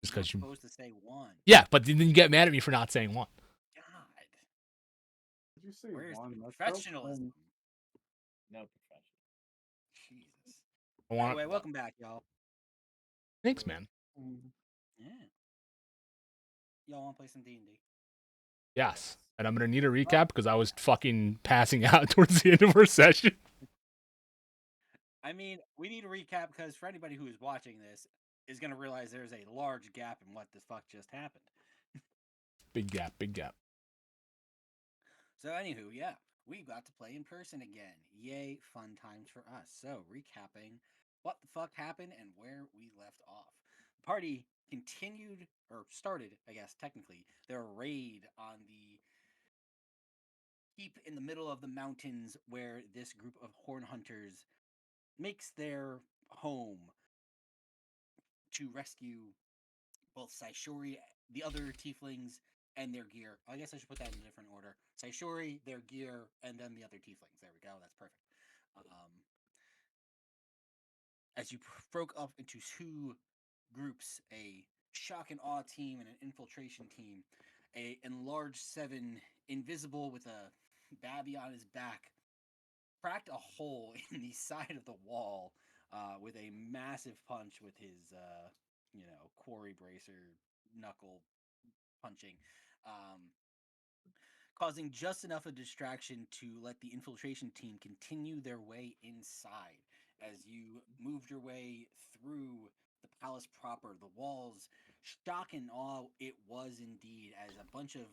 Just You're because you. supposed to say 1. Yeah, but then you get mad at me for not saying 1. God, Did you say where's one? the That's professionalism? No profession. Jesus. I want. Anyway, welcome back, y'all. Thanks, man. Yeah. Y'all want to play some D&D? Yes. And I'm gonna need a recap because I was fucking passing out towards the end of our session. I mean, we need a recap because for anybody who is watching this is going to realize there's a large gap in what the fuck just happened. Big gap, big gap. So, anywho, yeah, we got to play in person again. Yay, fun times for us. So, recapping what the fuck happened and where we left off. The party continued, or started, I guess, technically, their raid on the keep in the middle of the mountains where this group of horn hunters makes their home to rescue both Saishori, the other tieflings, and their gear. I guess I should put that in a different order. Saishori, their gear, and then the other tieflings. There we go. That's perfect. As you broke up into 2 groups, a shock and awe team and an infiltration team, a enlarged 7, invisible with a babby on his back, cracked a hole in the side of the wall with a massive punch with his, quarry bracer knuckle punching, causing just enough of distraction to let the infiltration team continue their way inside. As you moved your way through the palace proper, the walls, shock and awe it was indeed, as a bunch of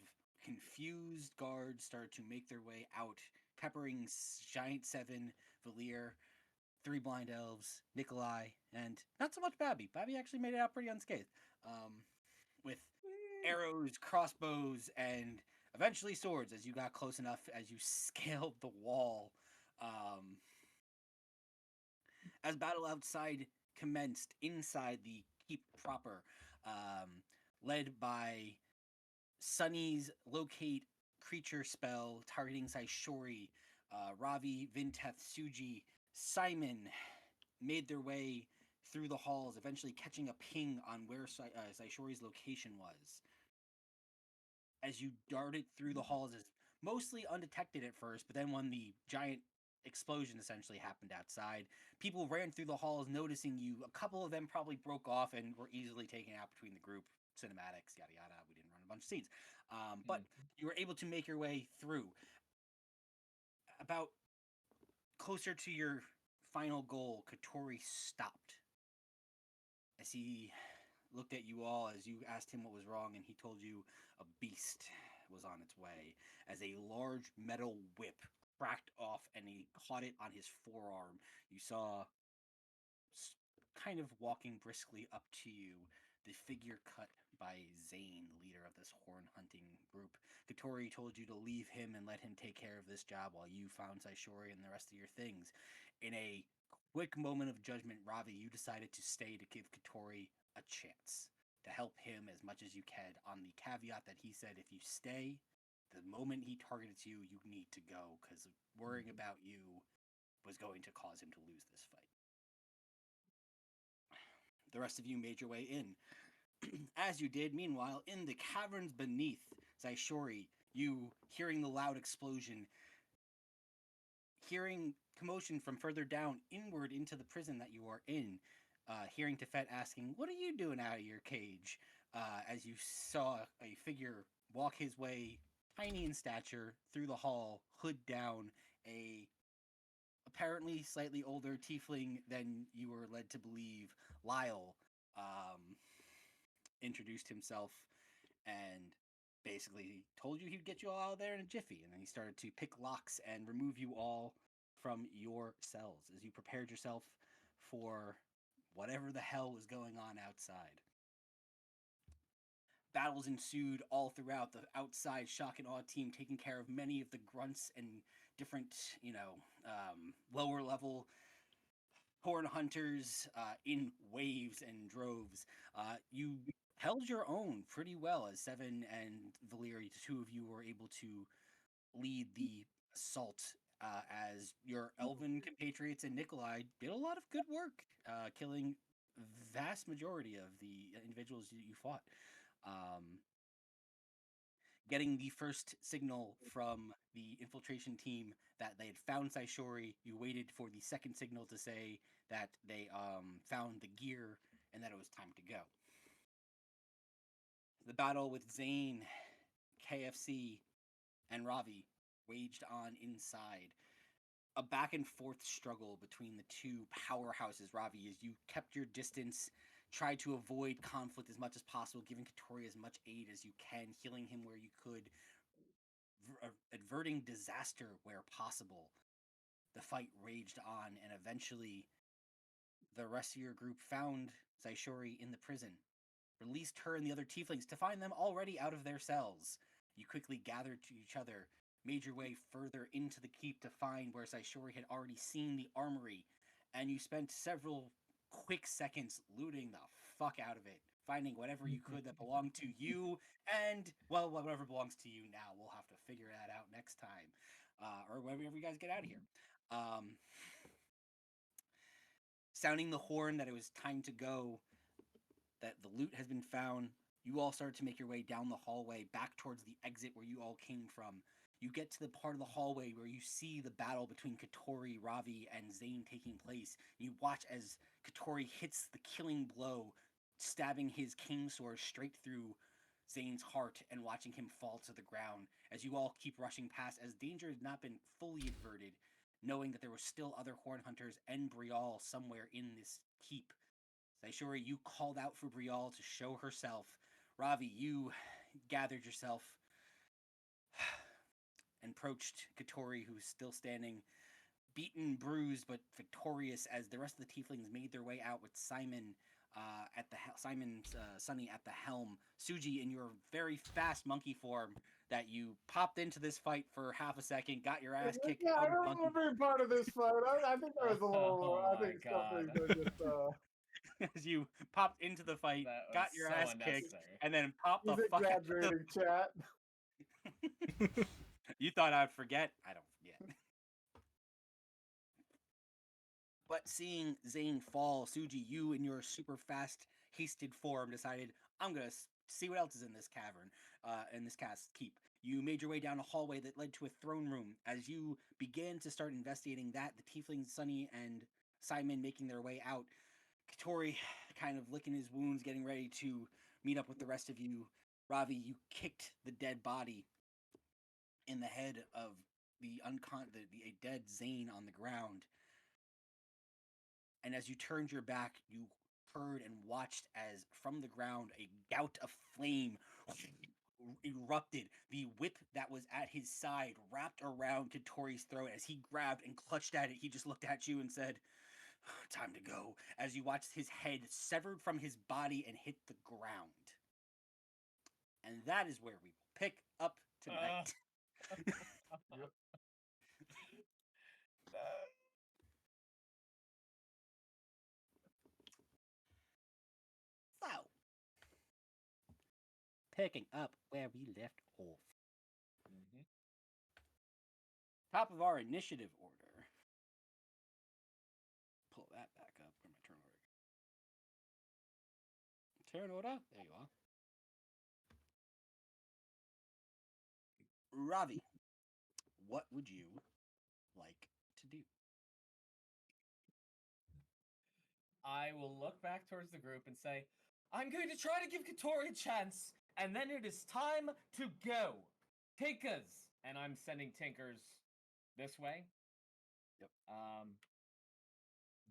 confused guards started to make their way out, peppering Giant 7, Valir, 3 blind elves, Nikolai, and not so much Babby. Babby actually made it out pretty unscathed. With arrows, crossbows, and eventually swords as you got close enough as you scaled the wall. As battle outside commenced inside the keep proper, led by Sunny's locate creature spell targeting Saishori, Ravi, Vinteth, Suji, Simon made their way through the halls, eventually catching a ping on where Saishori's location was. As you darted through the halls, as mostly undetected at first, but then when the giant explosion essentially happened outside, people ran through the halls noticing you. A couple of them probably broke off and were easily taken out between the group cinematics, yada yada. We didn't run a bunch of scenes, but you were able to make your way through. About closer to your final goal, Katori stopped as he looked at you all as you asked him what was wrong, and he told you a beast was on its way as a large metal whip cracked off and he caught it on his forearm. You saw, kind of walking briskly up to you, the figure cut by Zane, leader of this horn hunting group. Katori told you to leave him and let him take care of this job while you found Saishori and the rest of your things. In a quick moment of judgment, Ravi, you decided to stay to give Katori a chance, to help him as much as you can, on the caveat that he said if you stay, the moment he targets you, you need to go, because worrying about you was going to cause him to lose this fight. The rest of you made your way in. As you did, meanwhile, in the caverns beneath Saishori, you, hearing the loud explosion, hearing commotion from further down inward into the prison that you are in, hearing Tefet asking, "What are you doing out of your cage?" As you saw a figure walk his way, tiny in stature, through the hall, hood down, a apparently slightly older tiefling than you were led to believe, Lyle, introduced himself and basically told you he'd get you all out of there in a jiffy. And then he started to pick locks and remove you all from your cells as you prepared yourself for whatever the hell was going on outside. Battles ensued all throughout the outside shock and awe team, taking care of many of the grunts and different, lower level horn hunters in waves and droves. You held your own pretty well as Seven and Valyria, the 2 of you, were able to lead the assault as your elven compatriots and Nikolai did a lot of good work killing vast majority of the individuals you fought. Getting the first signal from the infiltration team that they had found Saishori, you waited for the second signal to say that they found the gear and that it was time to go. The battle with Zane, KFC, and Ravi waged on inside. A back and forth struggle between the two powerhouses, Ravi, as you kept your distance, tried to avoid conflict as much as possible, giving Katori as much aid as you can, healing him where you could, averting disaster where possible. The fight raged on, and eventually, the rest of your group found Saishori in the prison, released her and the other tieflings to find them already out of their cells. You quickly gathered to each other, made your way further into the keep to find where Saishori had already seen the armory, and you spent several quick seconds looting the fuck out of it, finding whatever you could that belonged to you, and, well, whatever belongs to you now. We'll have to figure that out next time, or whenever you guys get out of here. Sounding the horn that it was time to go, that the loot has been found, you all started to make your way down the hallway back towards the exit where you all came from. You get to the part of the hallway where you see the battle between Katori, Ravi, and Zane taking place. You watch as Katori hits the killing blow, stabbing his cane sword straight through Zane's heart and watching him fall to the ground as you all keep rushing past, as danger had not been fully averted, knowing that there were still other Horn Hunters and Brial somewhere in this keep. Saishori, you called out for Brial to show herself. Ravi, you gathered yourself and approached Katori, who's still standing, beaten, bruised, but victorious, as the rest of the tieflings made their way out with Simon Sunny at the helm. Suji, in your very fast monkey form, that you popped into this fight for half a second, got your ass kicked. Yeah, I out of don't monkey. remember being part of this fight. I think there was a little. Oh I think my God. something that just. As you popped into the fight, That was got your so ass kicked, unnecessary. and then popped He's the fuck out. exaggerating, chat. You thought I'd forget? I don't forget. But seeing Zane fall, Suji, you in your super fast, hasted form decided, I'm going to see what else is in this cavern, in this keep. You made your way down a hallway that led to a throne room. As you began to start investigating that, the tieflings Sunny and Simon making their way out, Katori kind of licking his wounds, getting ready to meet up with the rest of you. Ravi, you kicked the dead body in the head of a dead Zane on the ground. And as you turned your back, you heard and watched as from the ground a gout of flame erupted. The whip that was at his side wrapped around Katori's throat. As he grabbed and clutched at it, he just looked at you and said, time to go, as you watched his head severed from his body and hit the ground. And that is where we will pick up tonight. Yep. So, picking up where we left off. Mhm. Top of our initiative order. Pull that back up. Where my turn order? Turn order? There you are. Ravi, what would you like to do? I will look back towards the group and say, I'm going to try to give Katori a chance, and then it is time to go. Tinkers! And I'm sending Tinkers this way. Yep.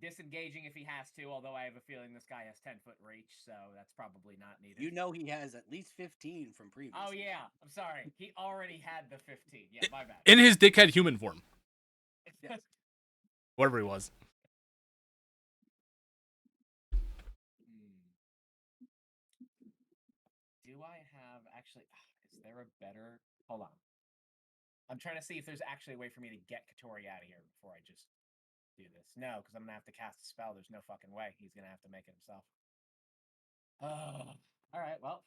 Disengaging if he has to, although I have a feeling this guy has 10-foot reach, so that's probably not needed. You know he has at least 15 from previous. Oh, yeah. I'm sorry. He already had the 15. Yeah, my bad. In his dickhead human form. Yes. Whatever he was. Do I have actually? Is there a better? Hold on. I'm trying to see if there's actually a way for me to get Katori out of here before I just do this. No, because I'm gonna have to cast a spell. There's no fucking way. He's gonna have to make it himself. Oh. All right. Well,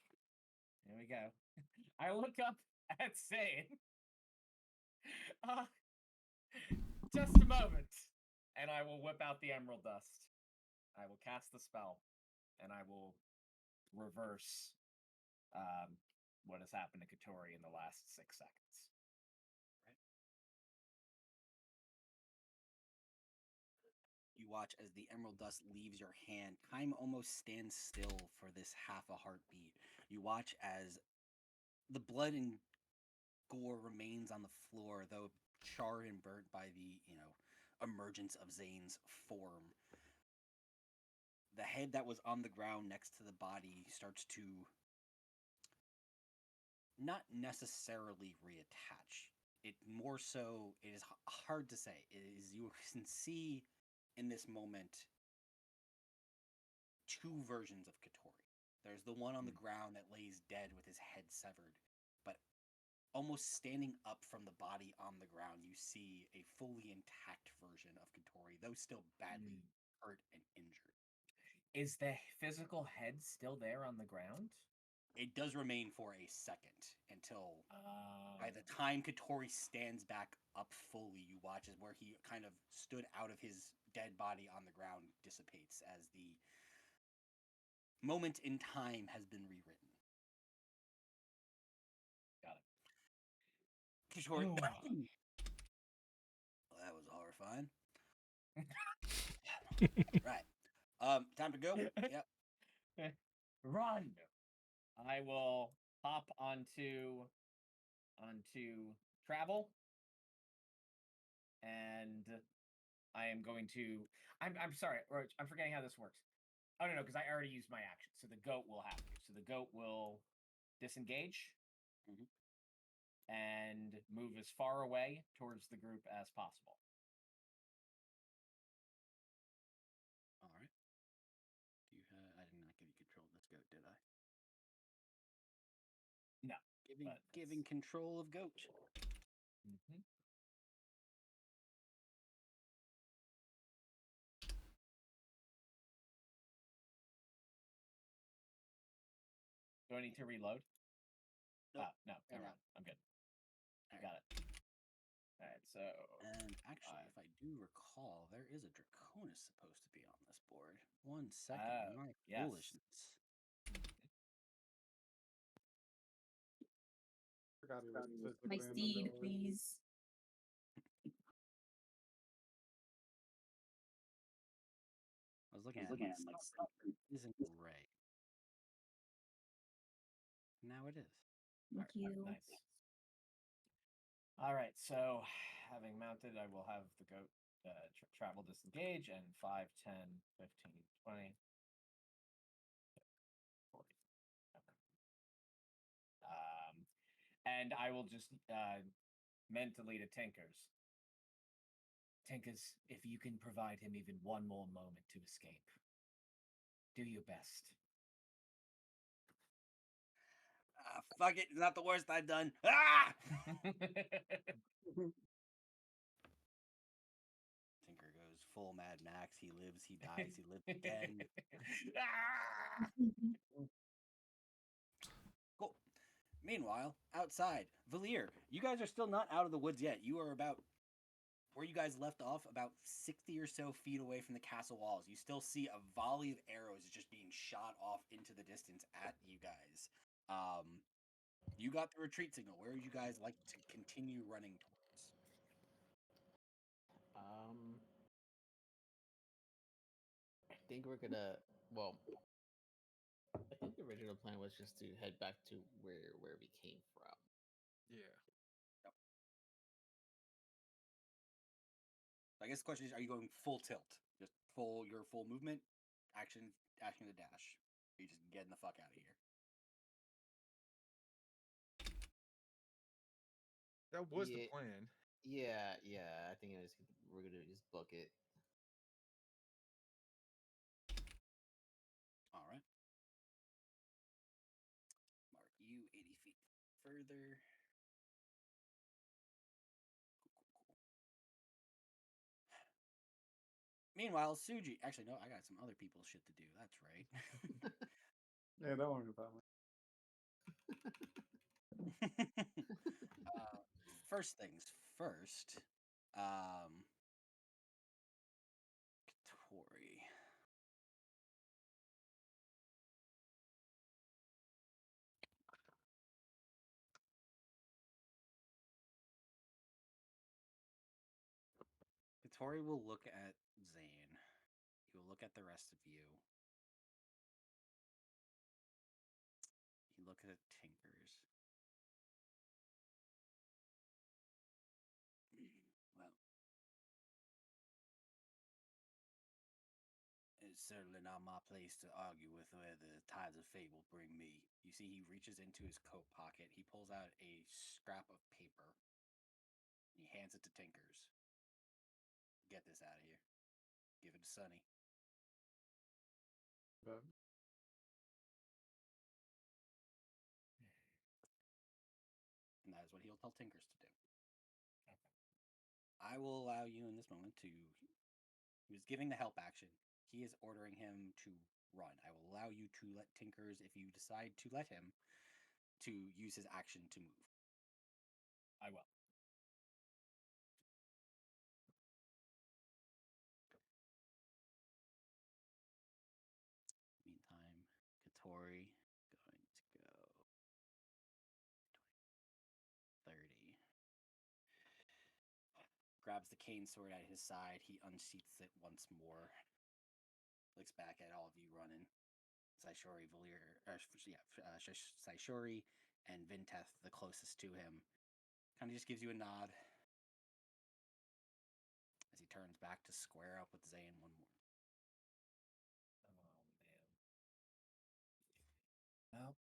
here we go. I look up at Zane. Just a moment, and I will whip out the emerald dust. I will cast the spell, and I will reverse what has happened to Katori in the last 6 seconds. You watch as the emerald dust leaves your hand. Time almost stands still for this half a heartbeat. You watch as the blood and gore remains on the floor, though charred and burnt by the, emergence of Zane's form. The head that was on the ground next to the body starts to not necessarily reattach. It more so, it is hard to say. It is, you can see in this moment 2 versions of Katori. There's the one on the ground that lays dead with his head severed, but almost standing up from the body on the ground, you see a fully intact version of Katori, though still badly hurt and injured. Is the physical head still there on the ground? It does remain for a second until by the time Katori stands back up fully, you watch as where he kind of stood out of his dead body on the ground dissipates as the moment in time has been rewritten. Got it. Katori. Well, that was horrifying. Right. Time to go? Yep. Run! I will hop onto travel, and I am going to. I'm sorry, Roach. I'm forgetting how this works. Oh no, because I already used my action, so the goat will have to. So the goat will disengage and move as far away towards the group as possible. All right. Do you have? I did not give you control of this goat, did I? No. Giving control of goat. Mm-hmm. Do I need to reload? Nope. No, You're never not. mind. I'm good. I All got it. All right, so And actually, if I do recall, there is a Draconis supposed to be on this board. 1 second. My yes. foolishness. Forgot he was physically My in the steed, building. please. I was looking at it like isn't gray. Now it is. Thank you. nice. All right, so having mounted, I will have the goat travel disengage and 5, 10, 15, 20, 40. Okay. And I will just mentally to Tinkers. Tinkers, if you can provide him even one more moment to escape, do your best. Fuck it. It's not the worst I've done. Ah! Tinker goes full Mad Max. He lives, he dies, he lives again. Ah! Cool. Meanwhile, outside, Valir, you guys are still not out of the woods yet. You are about where you guys left off, about 60 or so feet away from the castle walls. You still see a volley of arrows just being shot off into the distance at you guys. You got the retreat signal. Where would you guys like to continue running towards? I think we're gonna. Well, I think the original plan was just to head back to where we came from. Yeah. I guess the question is, are you going full tilt? Just your full movement, action to dash. Are you just getting the fuck out of here? That was the Yeah. plan. Yeah. I think we're gonna just book it. All right. Mark you 80 feet further. Cool. Meanwhile, Suji. Actually, no, I got some other people's shit to do. That's right. Yeah, don't worry about it. First things first. Katori. Katori will look at Zane. He will look at the rest of you. He look at Tinkers. Well, it's certainly not my place to argue with where the tides of fate will bring me. You see, he reaches into his coat pocket. He pulls out a scrap of paper. He hands it to Tinkers. Get this out of here. Give it to Sonny. But And that is what he'll tell Tinkers to do. I will allow you in this moment to. He was giving the help action. He is ordering him to run. I will allow you to let Tinkers, if you decide to let him, to use his action to move. I will. Meantime, Katori going to go 30. Grabs the cane sword at his side. He unsheaths it once more. Looks back at all of you running. Saishori, Saishori and Vinteth, the closest to him, kind of just gives you a nod as he turns back to square up with Zane one more. Oh, man. Well,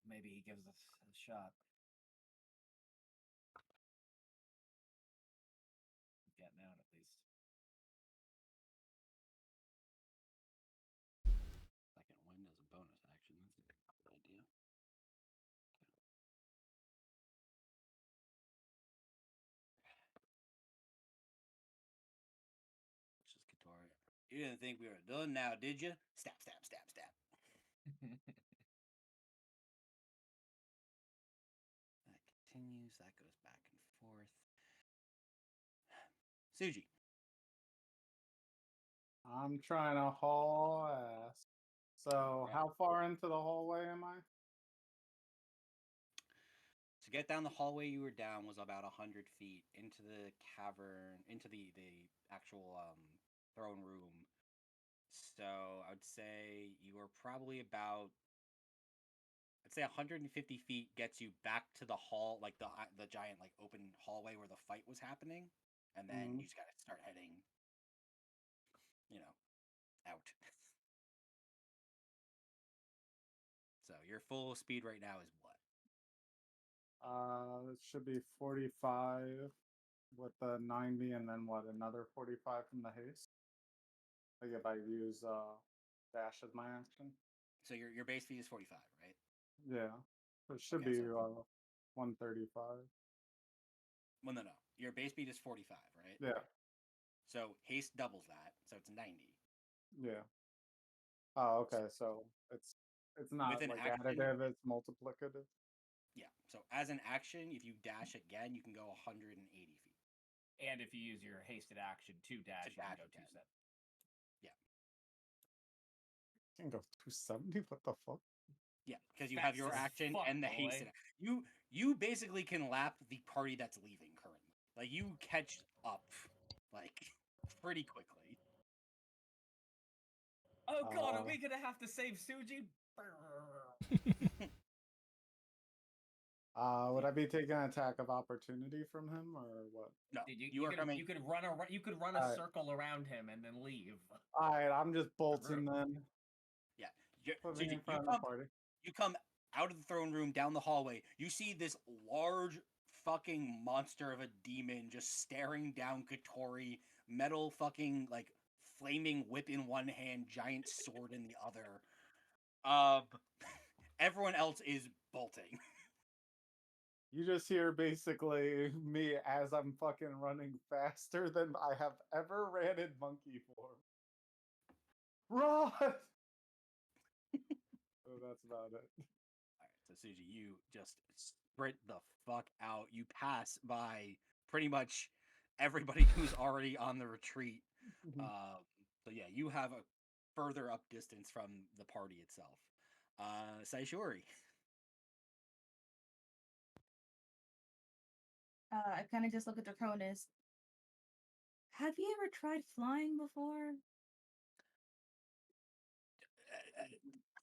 maybe he gives us a shot. Getting out, at least. Second wind as a bonus action. That's a good idea. Which is Katori. You didn't think we were done now, did you? Stab, stab, stab, stab. That continues. That goes back and forth. Suji. I'm trying to haul ass. So Right. how far into the hallway am I? To get down the hallway you were down was about 100 feet into the cavern, into the actual throne room. So I would say you were probably about, I'd say 150 feet gets you back to the hall, like the giant like open hallway where the fight was happening, and then Mhm. you just gotta start heading, out. So your full speed right now is what? It should be 45 with the 90, and then what? Another 45 from the haste. Like if I use dash as my action. So your base speed is 45, right? Yeah, it should Okay, be so 135. well, no. Your base speed is 45, right? Yeah, So haste doubles that, so it's 90. yeah. Oh, okay. So it's With not an like action, additive; it's multiplicative. yeah. So as an action, if you dash again, you can go 180 feet. And if you use your hasted action to dash, you can dash go again. 270. I can go 270. What the fuck? Yeah, because you have Fast your as action fuck, and the boy. hasted. You basically can lap the party that's leaving currently. Like you catch up, like pretty quickly. Oh god, are Uh, we gonna have to save Suji? Would I be taking an attack of opportunity from him or what? No, Dude, you are coming. you could run a Alright. circle around him and then leave. All right, I'm just bolting then. Yeah, Put so me in you front of the come. party. You come out of the throne room down the hallway. You see this large fucking monster of a demon just staring down Katori, metal fucking like flaming whip in one hand, giant sword in the other. Everyone else is bolting. You just hear basically me as I'm fucking running faster than I have ever ran in monkey form. Run! So that's about it. Alright, so Suji, you just sprint the fuck out. You pass by pretty much everybody who's already on the retreat. So yeah, you have a further up distance from the party itself. Saishori. I kind of just look at Draconis. Have you ever tried flying before?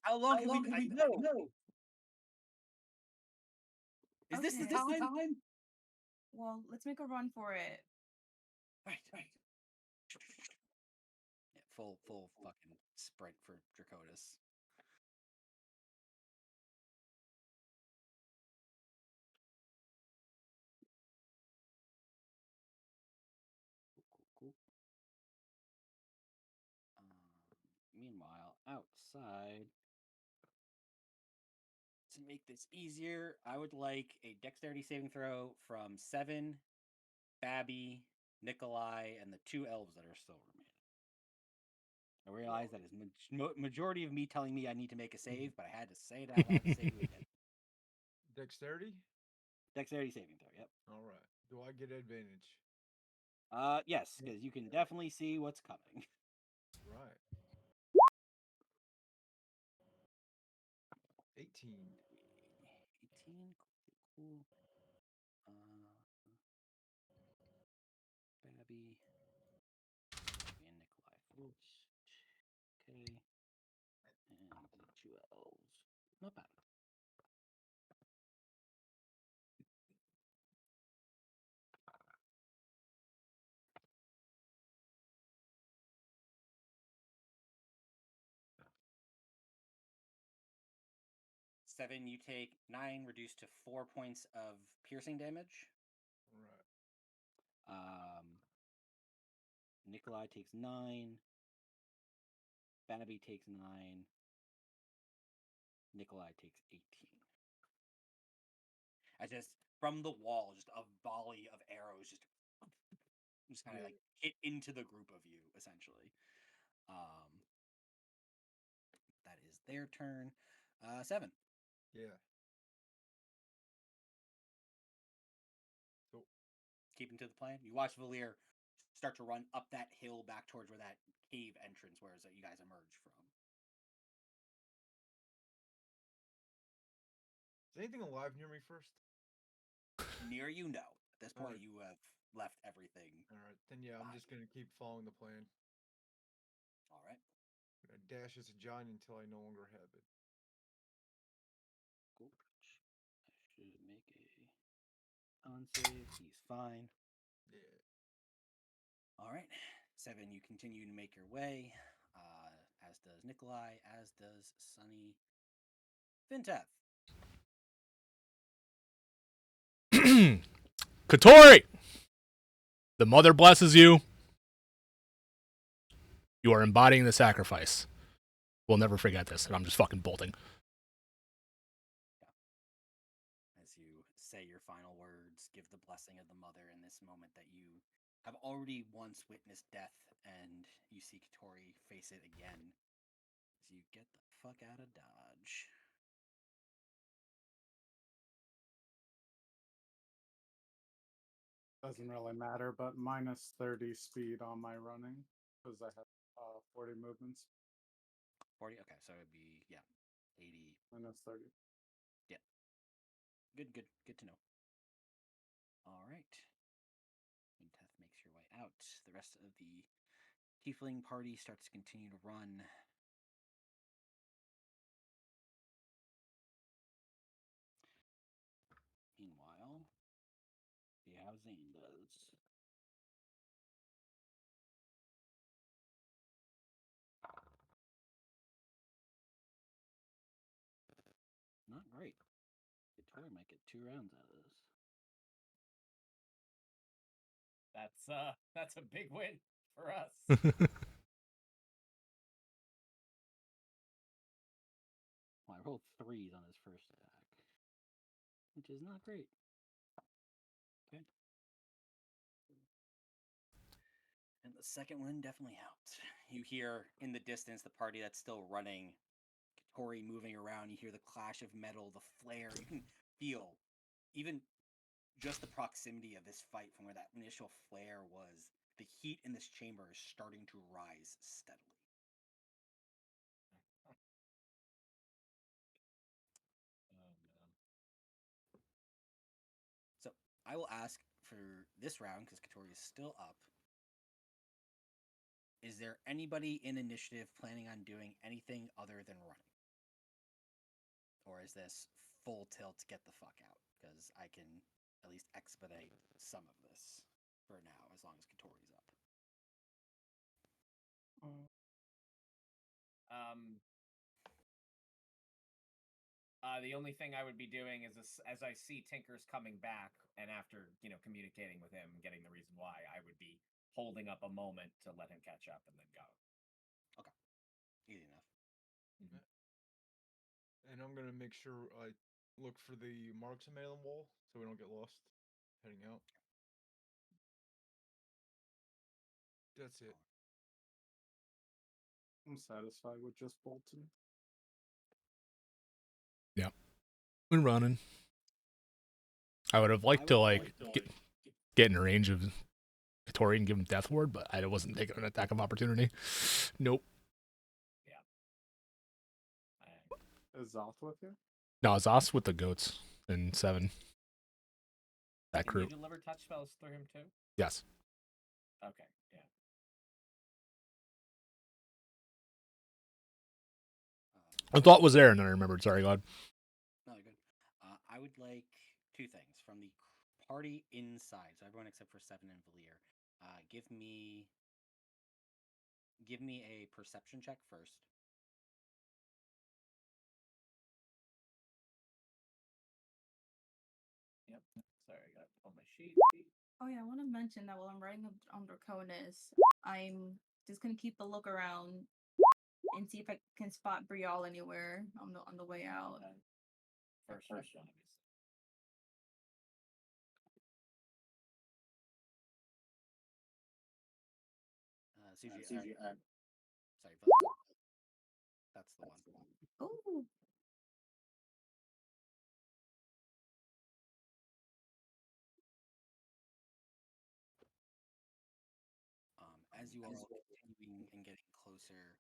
How long have we? No. Is this the Okay. time? Well, let's make a run for it. Right. Yeah, full fucking sprint for Draconis. Cool. Meanwhile, outside, to make this easier, I would like a dexterity saving throw from Seven, Babby, Nikolai, and the 2 elves that are still remaining. I realize that is majority of me telling me I need to make a save, but I had to say it out loud to say who again. Dexterity? Dexterity saving throw, yep. All right. Do I get advantage? Yes, because you can definitely see what's coming. Right. 18. 18, cool. Babby and Nikolai first. Okay. And the 2 elves. Not bad. Seven, you take 9, reduced to 4 points of piercing damage. Right. Nikolai takes 9. Babby takes 9. Nikolai takes 18. I just, from the wall, just a volley of arrows just kind of like hit into the group of you, essentially. That is their turn. 7. Yeah. So, Keeping to the plan. You watch Valir start to run up that hill back towards where that cave entrance was that you guys emerged from. is anything alive near me first? Near you, no. At this point, Alright. you have left everything. All right. Then, yeah, I'm just going to keep following the plan. All right. I'm going to dash as a giant until I no longer have it. Cool. I should make a con save. He's fine. Yeah. All right. 7, you continue to make your way, as does Nikolai, as does Sunny. Finteth. Katori! The mother blesses you. You are embodying the sacrifice. We'll never forget this, and I'm just fucking bolting. As you say your final words, give the blessing of the mother in this moment that you have already once witnessed death, and you see Katori face it again. As you get the fuck out of Dodge. Doesn't really matter, but minus 30 speed on my running because I have 40 movements. 40? Okay, so it'd be, yeah, 80. Minus 30. Yeah. Good to know. All right. Finteth makes your way out. The rest of the tiefling party starts to continue to run. Meanwhile, see how Zane does. Not great. Katori might get 2 rounds out of this. That's a big win for us. Well, I rolled 3s on his first attack, which is not great. Okay. And the second one definitely helped. You hear in the distance the party that's still running, Katori moving around. You hear the clash of metal, the flare. You can feel even just the proximity of this fight from where that initial flare was. The heat in this chamber is starting to rise steadily. Oh man. So I will ask for this round, because Katori is still up, Is there anybody in initiative planning on doing anything other than running? Or is this full tilt, get the fuck out? Because I can at least expedite some of this for now, as long as Katori's up. The only thing I would be doing is as I see Tinker's coming back, and after communicating with him and getting the reason why, I would be holding up a moment to let him catch up and then go. Okay, easy enough. And I'm gonna make sure I look for the marks I made on the wall so we don't get lost heading out. That's it. I'm satisfied with just Bolton. We're running. I would have liked to get in range of Katori and give him Death Ward, but I wasn't taking an attack of opportunity. Nope. Is Zoth with you? No, Zos with the goats in 7. That Can crew. you deliver touch spells through him too? Yes. Okay, yeah. I thought was there, and then I remembered. Sorry, God. No, you're good. I would like 2 things from the party inside, so everyone except for Seven and Valir. Give me a perception check first. Yep. Sorry, I got to pull my sheet. Oh yeah, I want to mention that while I'm writing on Draconis, I'm just gonna keep a look around and see if I can spot Brielle anywhere on the way out. First one, obviously. Suji, sorry, Valir. That's the one. Oh, As you are continuing and getting closer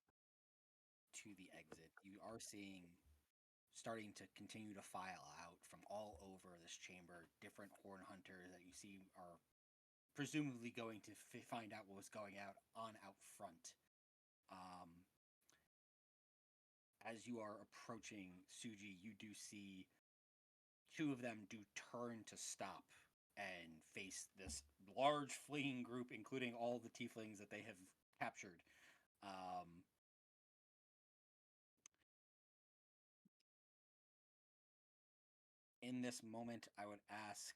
to the exit, you are seeing starting to continue to file out from all over this chamber different horn hunters that you see are presumably going to find out what was going out front. As you are approaching Suji, you do see 2 of them do turn to stop and face this large fleeing group, including all the tieflings that they have captured. In this moment, I would ask,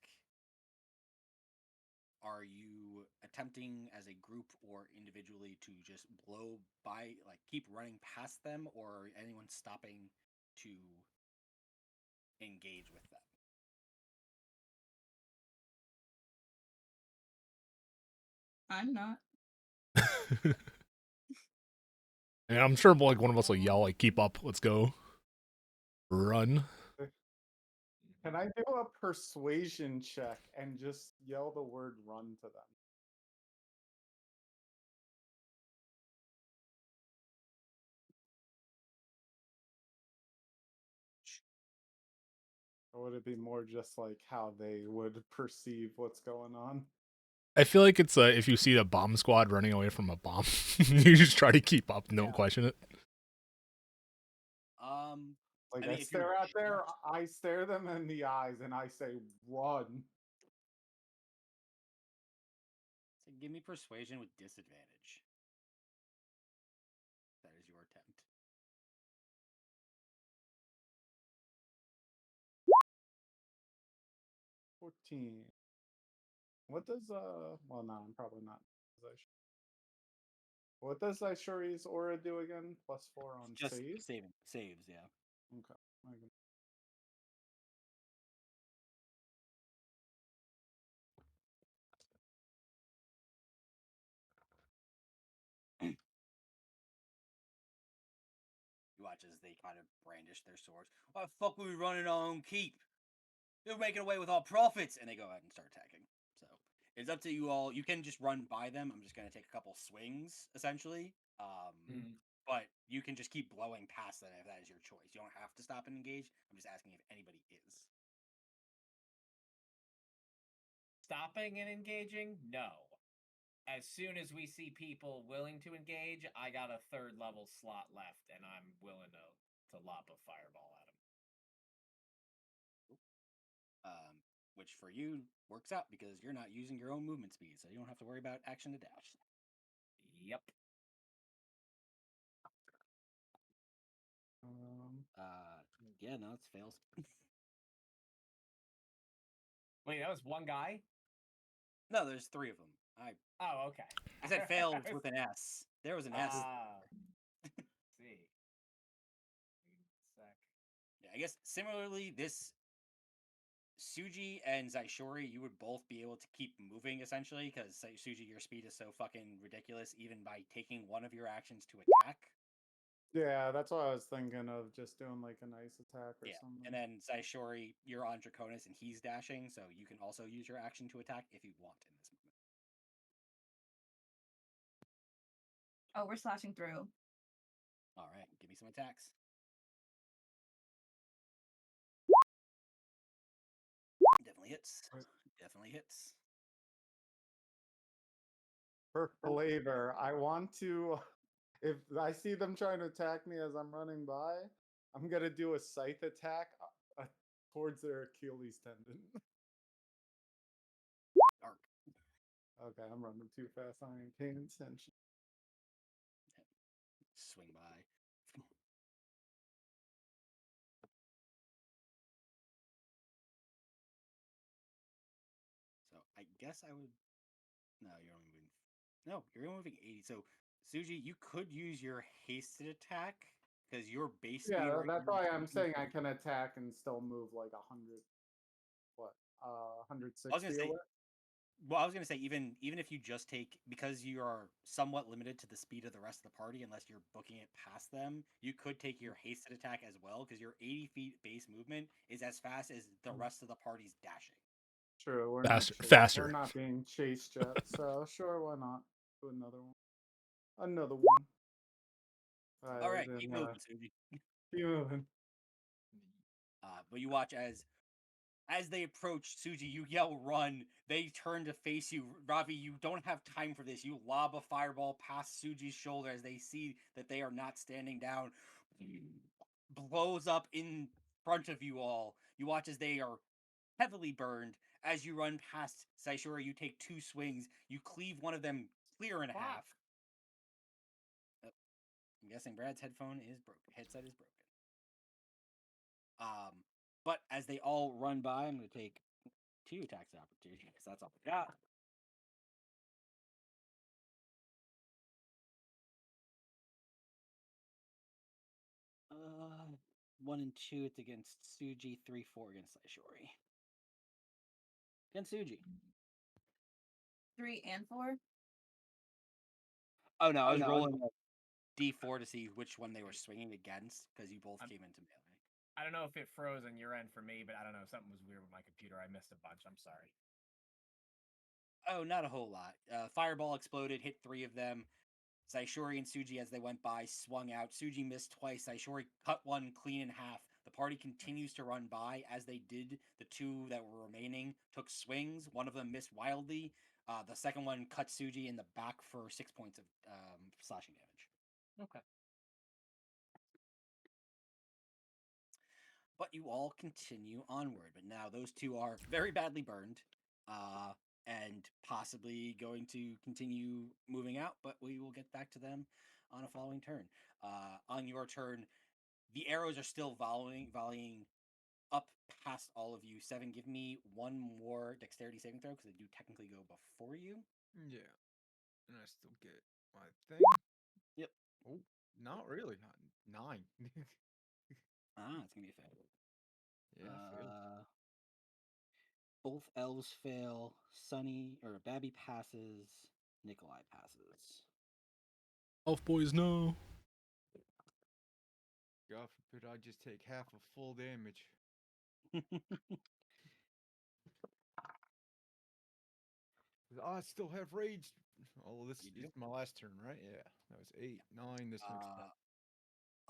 are you attempting as a group or individually to just blow by, like keep running past them, or anyone stopping to engage with them? I'm not. And I'm sure like one of us will yell, like, keep up, let's go. Run. Can I do a persuasion check and just yell the word run to them? Or would it be more just like how they would perceive what's going on? I feel like it's if you see the bomb squad running away from a bomb, you just try to keep up, don't question it. Like I I mean, if you're stare out there, shocked- I stare them in the eyes and I say run. So give me persuasion with disadvantage. That is your attempt. 14. What does well no, I'm probably not. What does Ishuri's aura do again? +4 on Just save? saves, yeah. Okay. I can- You watch as they kind of brandish their swords. Why the fuck were we running our own keep? They're making away with our profits, and they go ahead and start attacking. So it's up to you all. You can just run by them. I'm just gonna take a couple swings, essentially. But you can just keep blowing past them if that is your choice. You don't have to stop and engage. I'm just asking if anybody is. Stopping and engaging? No. as soon as we see people willing to engage, I got a 3rd level slot left, and I'm willing to lob a fireball at him. Which for you works out because you're not using your own movement speed, so you don't have to worry about action to dash. Yep. Yeah, no, it's fails. Wait, that was one guy? No, there's 3 of them. Oh, okay. I said fails with an S. There was an S. See. Sec. Yeah, I guess similarly, this Suji and Zaishori, you would both be able to keep moving essentially, because Suji, your speed is so fucking ridiculous, even by taking one of your actions to attack. Yeah, that's what I was thinking of, just doing like a nice attack or something. And then Zaishori, you're on Draconis and he's dashing, so you can also use your action to attack if you want in this moment. Oh, we're slashing through. All right, give me some attacks. Definitely hits. Definitely hits. For flavor, I want to. If I see them trying to attack me as I'm running by, I'm gonna do a scythe attack towards their Achilles tendon. Arc. Okay, I'm running too fast. I ain't paying attention. Swing by. So I guess I would. No, you're only moving. No, you're only moving 80. So Suji, you could use your hasted attack because your base speed. Yeah, right that's now why is I'm 50. saying I can attack and still move like 100. What? 160 I was gonna say. away? Well, I was gonna say even if you just take, because you are somewhat limited to the speed of the rest of the party unless you're booking it past them, you could take your hasted attack as well because your 80 feet base movement is as fast as the rest of the party's dashing. True, we're Faster. We're not being chased yet, so sure, why not? Do another one. Another one. All right, then, keep moving, Suji. keep moving. But you watch as they approach Suji, you yell run. They turn to face you. Ravi, you don't have time for this. You lob a fireball past Suji's shoulder as they see that they are not standing down. Blows up in front of you all. You watch as they are heavily burned. As you run past Saishura, you take 2 swings. You cleave one of them clear in half. I'm guessing Brad's headset is broken. But as they all run by, I'm going to take 2 attacks of opportunity because that's all I got. Uh, 1 and 2, it's against Suji. 3, 4 against Saishori. Against Suji. 3 and 4. Oh no, I was rolling a D4 to see which one they were swinging against because you both came into melee. I don't know if it froze on your end for me, but I don't know. Something was weird with my computer. I missed a bunch. I'm sorry. Oh, not a whole lot. Fireball exploded, hit 3 of them. Saishori and Suji, as they went by, swung out. Suji missed twice. Saishori cut one clean in half. The party continues to run by. As they did, the 2 that were remaining took swings. One of them missed wildly. The second one cut Suji in the back for 6 points of slashing damage. Okay. But you all continue onward. But now those 2 are very badly burned. And possibly going to continue moving out, but we will get back to them on a following turn. On your turn, the arrows are still volleying up past all of you. 7, give me 1 more dexterity saving throw because they do technically go before you. Yeah. And I still get my thing. Yep. Oh, not really. 9. It's gonna be a fail. Yeah, failed. Both elves fail. Sunny or Babby passes. Nikolai passes. Elf boys, no. God forbid I just take half of full damage. I still have rage. Oh, this You do? is my last turn, right? Yeah. That was 8, 9. This next turn.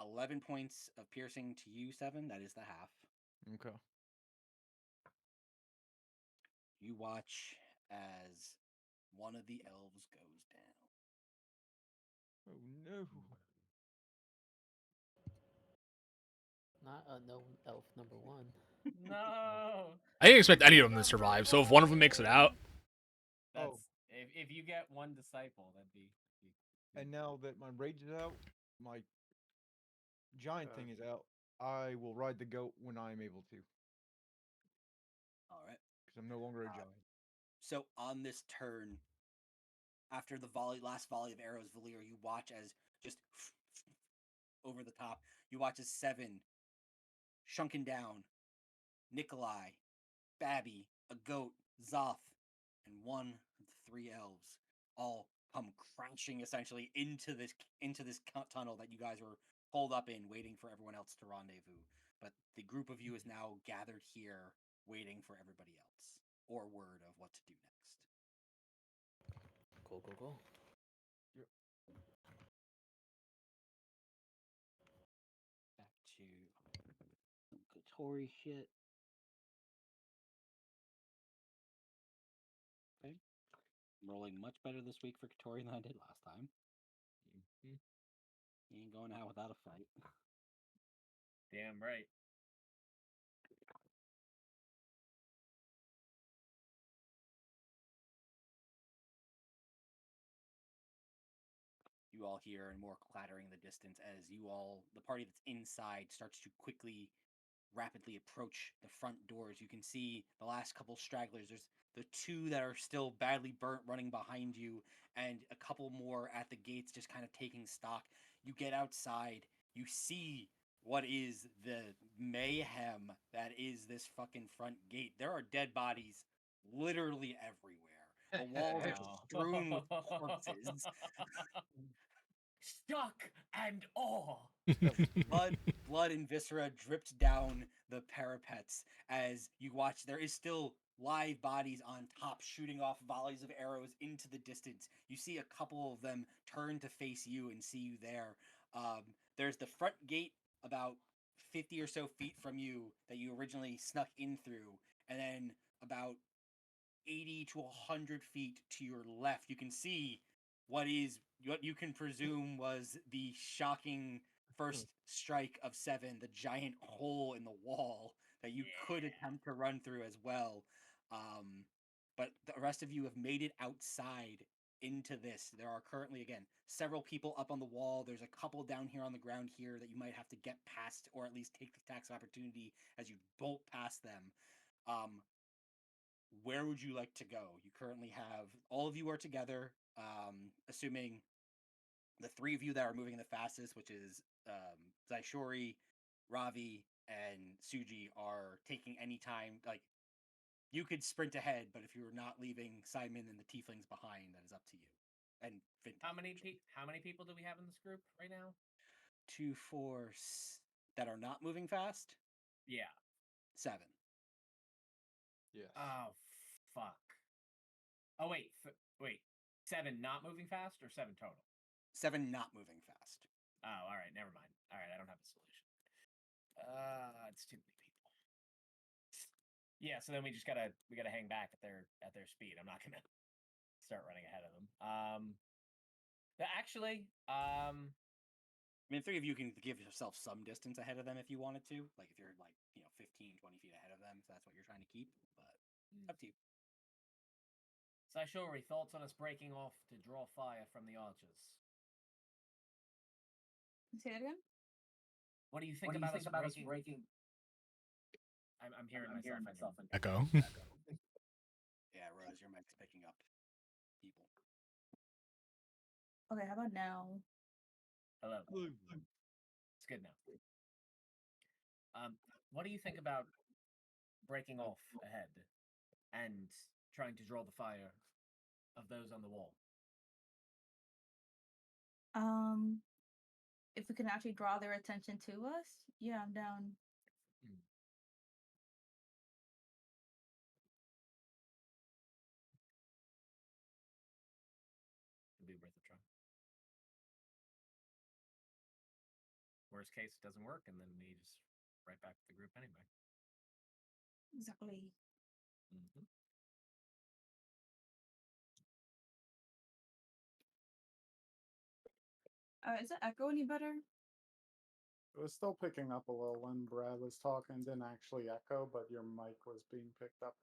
11 points of piercing to you, 7. That is the half. Okay. You watch as one of the elves goes down. Oh no. Not unknown elf number one. No. I didn't expect any of them to survive. So if one of them makes it out, That's Oh. if you get one disciple, that'd be. And now that my rage is out, my giant thing is out, I will ride the goat when I'm able to, All right. because I'm no longer a Uh, giant. So on this turn, after the last volley of arrows, Valir, you watch as just over the top, you watch as Seven, shrunken down, Nikolai, Babby, a goat, Zoth, and one of the three elves all come crashing essentially into this tunnel that you guys were holed up in, waiting for everyone else to rendezvous. But the group of you is now gathered here, waiting for everybody else or word of what to do next. Go. Back to some Kotori shit. Okay. I'm rolling much better this week for Kotori than I did last time. Mhm. You ain't going out without a fight. Damn right. You all hear and more clattering in the distance as the party that's inside, starts to rapidly approach the front doors. You can see the last couple stragglers. There's the two that are still badly burnt running behind you, and a couple more at the gates just kind of taking stock. You get outside, you see what is the mayhem that is this fucking front gate. There are dead bodies literally everywhere. The walls are Oh. strewn with corpses. Shock and awe. Blood and viscera dripped down the parapets as you watch. There is still live bodies on top, shooting off volleys of arrows into the distance. You see a couple of them turn to face you and see you there. There's the front gate about 50 or so feet from you that you originally snuck in through, and then about 80 to 100 feet to your left, you can see what you can presume was the shocking first strike of Seven, the giant hole in the wall that you could attempt to run through as well. But the rest of you have made it outside into this. There are currently, again, several people up on the wall. There's a couple down here on the ground here that you might have to get past or at least take the tax opportunity as you bolt past them. Where would you like to go? You currently have all of you are together, assuming the three of you that are moving the fastest, which is Zaishori, Ravi, and Suji, are taking any time. Like, you could sprint ahead, but if you're not leaving Simon and the Tieflings behind, that is up to you. And Vintage. How many people do we have in this group right now? 2, 4 that are not moving fast. Yeah. 7. Yes. Oh fuck. Oh wait, wait. 7 not moving fast or 7 total? 7 not moving fast. Oh, all right. Never mind. All right, I don't have a solution. It's too many people. Yeah, so then we gotta hang back at their speed. I'm not gonna start running ahead of them. Actually, I mean, 3 of you can give yourself some distance ahead of them if you wanted to. Like, if you're, 15, 20 feet ahead of them, if that's what you're trying to keep. But up to you. Saishori, thoughts on us breaking off to draw fire from the archers? Say that again? What do you think about us breaking? I'm hearing myself in echo. Yeah, Rose, your mic's picking up people. Okay, how about now? Hello. It's good now. What do you think about breaking off ahead and trying to draw the fire of those on the wall? If we can actually draw their attention to us, yeah, I'm down. It'd be worth a try. Worst case, it doesn't work, and then we just right back to the group anyway. Exactly. Mm-hmm. Is the echo any better? It was still picking up a little when Brad was talking. Didn't actually echo, but your mic was being picked up.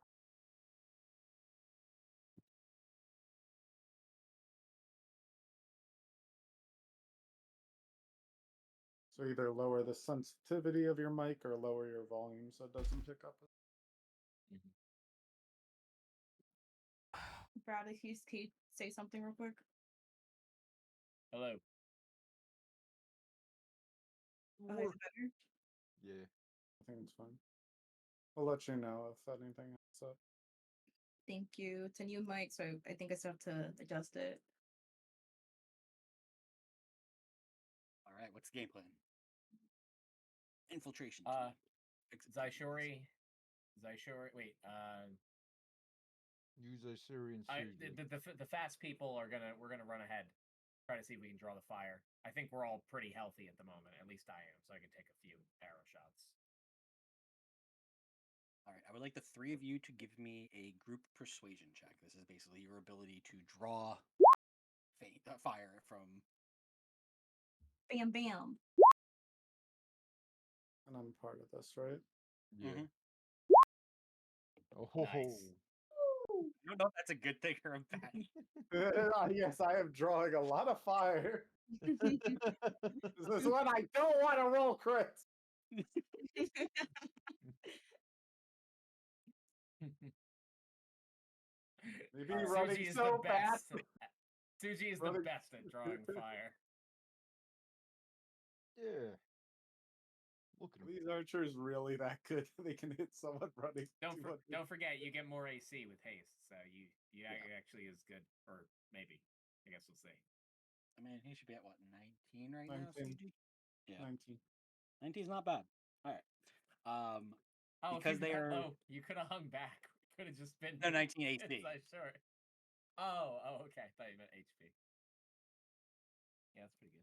So either lower the sensitivity of your mic or lower your volume so it doesn't pick up. Bradley, can you say something real quick? Hello. Oh, is it better? Yeah. I think it's fine. I'll let you know if anything else up. Thank you. It's a new mic, so I think I still have to adjust it. All right, what's the game plan? Infiltration. Zaishori. Wait. Use a Syrian I Suji. the fast people we're gonna run ahead, try to see if we can draw the fire. I think we're all pretty healthy at the moment. At least I am, so I can take a few arrow shots. All right, I would like the three of you to give me a group persuasion check. This is basically your ability to draw fire from. Bam, bam. And I'm part of this, right? Yeah. Mhm. Oh. Nice. I don't know if that's a good thing or a bad. Yes, I am drawing a lot of fire. This is when I don't want to roll crits. Maybe running Suji is so the fast. best. Suji is the Running- best at drawing fire. Yeah. Look at him. These archers really that good? They can hit someone running. Don't forget, you get more AC with haste, so you Yeah. actually is good, or maybe. I guess we'll see. I mean, he should be at what, 19 right now, 19. Suji? Yeah, 19. 19 is not bad. All right. Oh, Because if you they got are low, you could have hung back. Could have just been no 19 AC. Sure. Oh, okay. I thought you meant HP. Yeah, that's pretty good.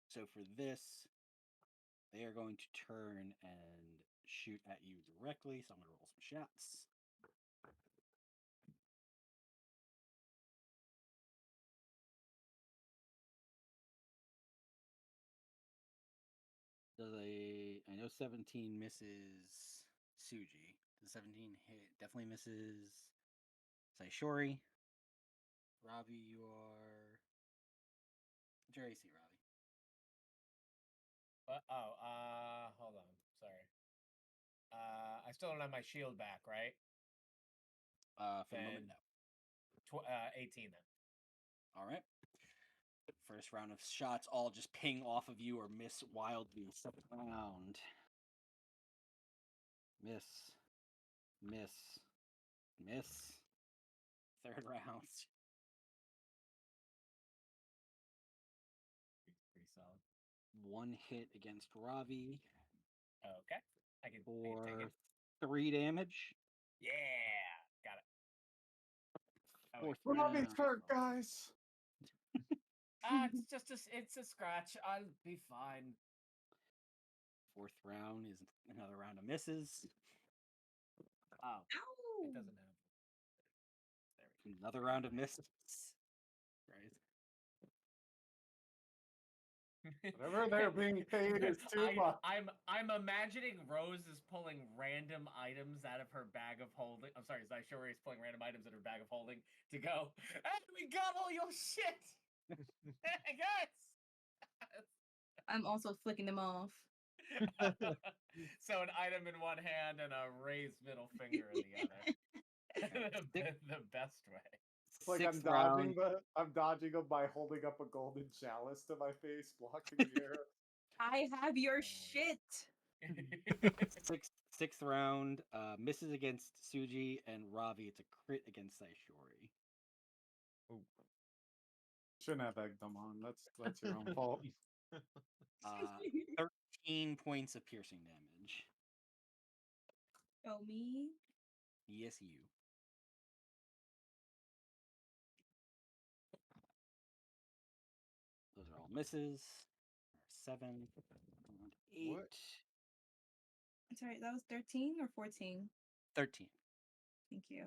So for this, they are going to turn and shoot at you directly. So I'm going to roll some shots. I know 17 misses Suji. The 17 hit definitely misses Saishori. Ravi, you are. What's your AC, Ravi? Hold on. Sorry. I still don't have my shield back, right? For the moment, Then- no. 18 then. All right. First round of shots all just ping off of you or miss wildly. Second round. Miss. Miss. Miss. Third round. Pretty solid. One hit against Ravi Okay. I can take for it. 3 damage. Yeah. Got it. Oh, Fourth wait. Robbie's round. hurt, guys. It's a scratch. I'll be fine. Fourth round is another round of misses. Oh, Ow! it doesn't have. There we go. Another round of misses. Right. Whatever they're being paid is too much. I'm imagining Rose is pulling random items out of her bag of holding. I'm sorry, Zaishori is pulling random items out of her bag of holding to go. And we got all your shit, hey guys. I'm also flicking them off. So an item in one hand and a raised middle finger in the other. the best way. It's like Sixth round. I'm dodging them by holding up a golden chalice to my face, blocking the arrow. I have your Oh, shit. Sixth round. Misses against Suji and Ravi. It's a crit against Saishori. Oh. Shouldn't have egged them on. That's your own fault. 13 points of piercing damage. Oh, me? Yes, you. Those are all misses. 7, and 8. What? Sorry, that was 13 or 14? 13. Thank you.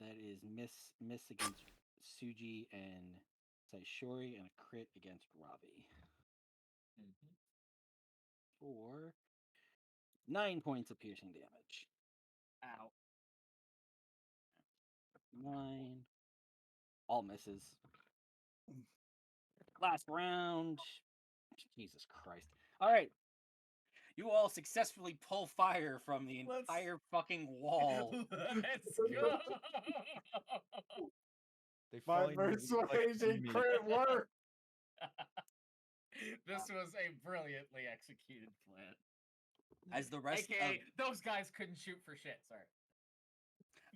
That is miss against Suji and Saishori, and a crit against Ravi Mhm. for 9 points of piercing damage. Ow. 9. All misses. Last round. Jesus Christ. All right. You all successfully pull fire from the Let's- entire fucking wall. Let's go. They My find me like persuasion me. crit work. This was a brilliantly executed plan. As the rest AKA, of those guys couldn't shoot for shit. Sorry.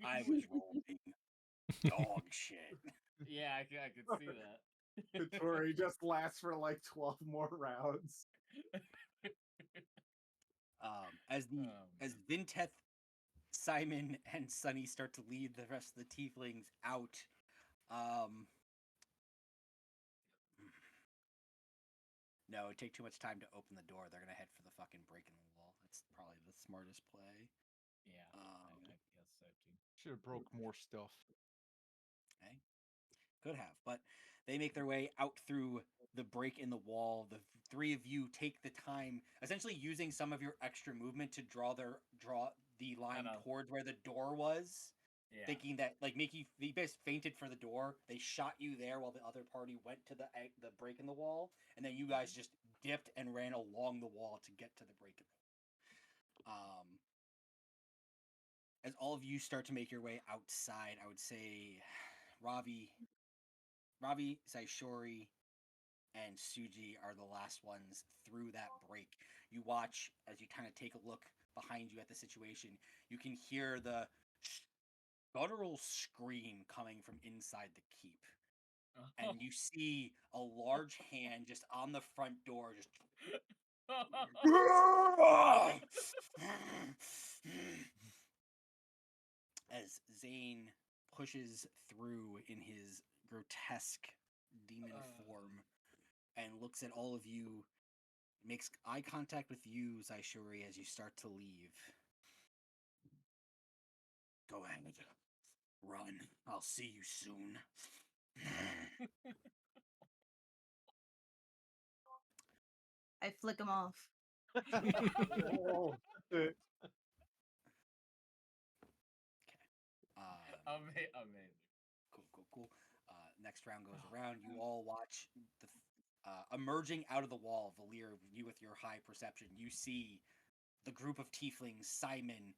I was rolling dog shit. Yeah, I could see that. The Tory just lasts for like 12 more rounds. As man. Vinteth, Simon, and Sunny start to lead the rest of the tieflings out, no, it'd take too much time to open the door. They're gonna head for the fucking break in the wall. That's probably the smartest play. Yeah, I guess so too. Should have broke more stuff. Okay. Could have, but they make their way out through the break in the wall. The three of you take the time, essentially using some of your extra movement to draw the line towards where the door was. Yeah. Thinking that like they just fainted for the door. They shot you there while the other party went to the break in the wall, and then you guys just dipped and ran along the wall to get to the break in the wall. As all of you start to make your way outside, I would say Ravi, Saishori, and Suji are the last ones through that break. You watch as you kind of take a look behind you at the situation. You can hear the guttural scream coming from inside the keep. And you see a large hand just on the front door, just as Zane pushes through in his grotesque demon form and looks at all of you, makes eye contact with you, Zaishuri, as you start to leave. Go ahead. Run. I'll see you soon. I flick him off. Oh, shit. Amazing. Cool. Next round goes around. You all watch the emerging out of the wall. Valir, you with your high perception, you see the group of tieflings, Simon,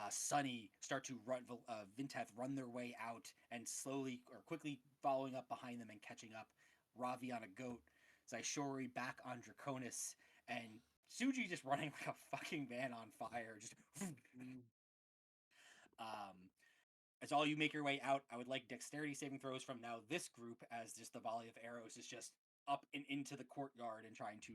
Sunny, start to run. Vinteth run their way out and slowly or quickly following up behind them and catching up. Ravi on a goat, Zaishori back on Draconis, and Suji just running like a fucking man on fire. Just as all you make your way out, I would like dexterity saving throws from now this group, as just the volley of arrows is just up and into the courtyard and trying to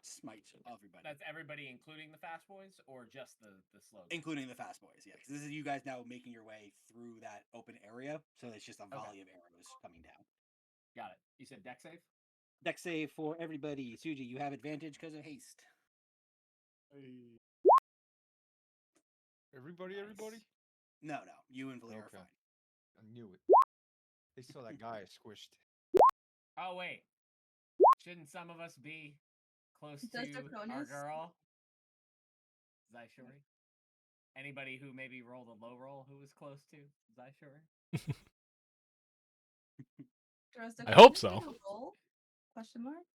smite everybody. That's everybody, including the fast boys, or just the slow guys? Including the fast boys, yeah. Because this is you guys now making your way through that open area, so it's just a volley of arrows coming down. Got it. You said deck save? Dex save for everybody. Suji, you have advantage because of haste. Hey. Everybody. No. You and Valir are Okay. fine. I knew it. They saw that guy squished. Oh, wait. Shouldn't some of us be close Does to our Draconis- girl? Zaishuri? Anybody who maybe rolled a low roll who was close to Zaishuri? I hope so. Roll? Question mark.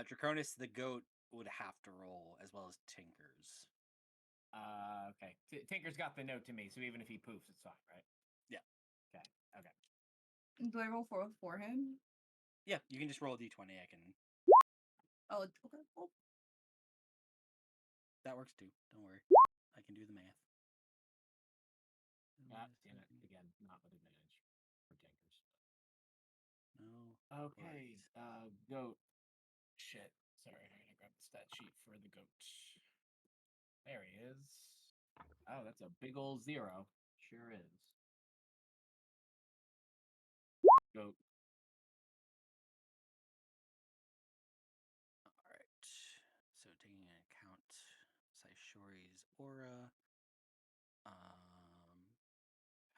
Draconis the goat would have to roll, as well as Tinkers. Okay. Tinker's got the note to me, so even if he poofs, it's fine, right? Yeah. Okay. Do I roll for him? Yeah, you can just roll a d20. I can. Oh, okay. Oh. That works too. Don't worry. I can do the math. Damn it. Again, not with advantage for Tinkers. No. Okay. Goat. Shit. Sorry, I gotta grab the stat sheet for the goat. There he is. Oh, that's a big old 0. Sure is. Goat. All right. So taking into account Saishori's aura,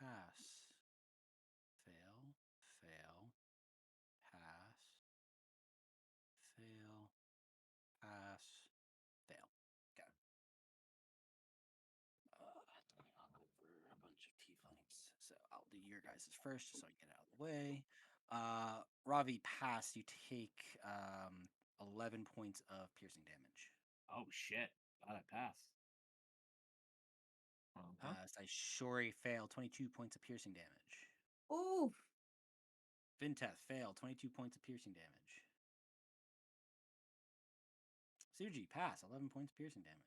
pass, fail, I'll do your guys' first just so I can get it out of the way. Ravi, pass. You take 11 points of piercing damage. Oh shit! Thought I passed. Saishori, fail. 22 points of piercing damage. Ooh. Vinteth, fail. 22 points of piercing damage. Suji, pass. 11 points of piercing damage.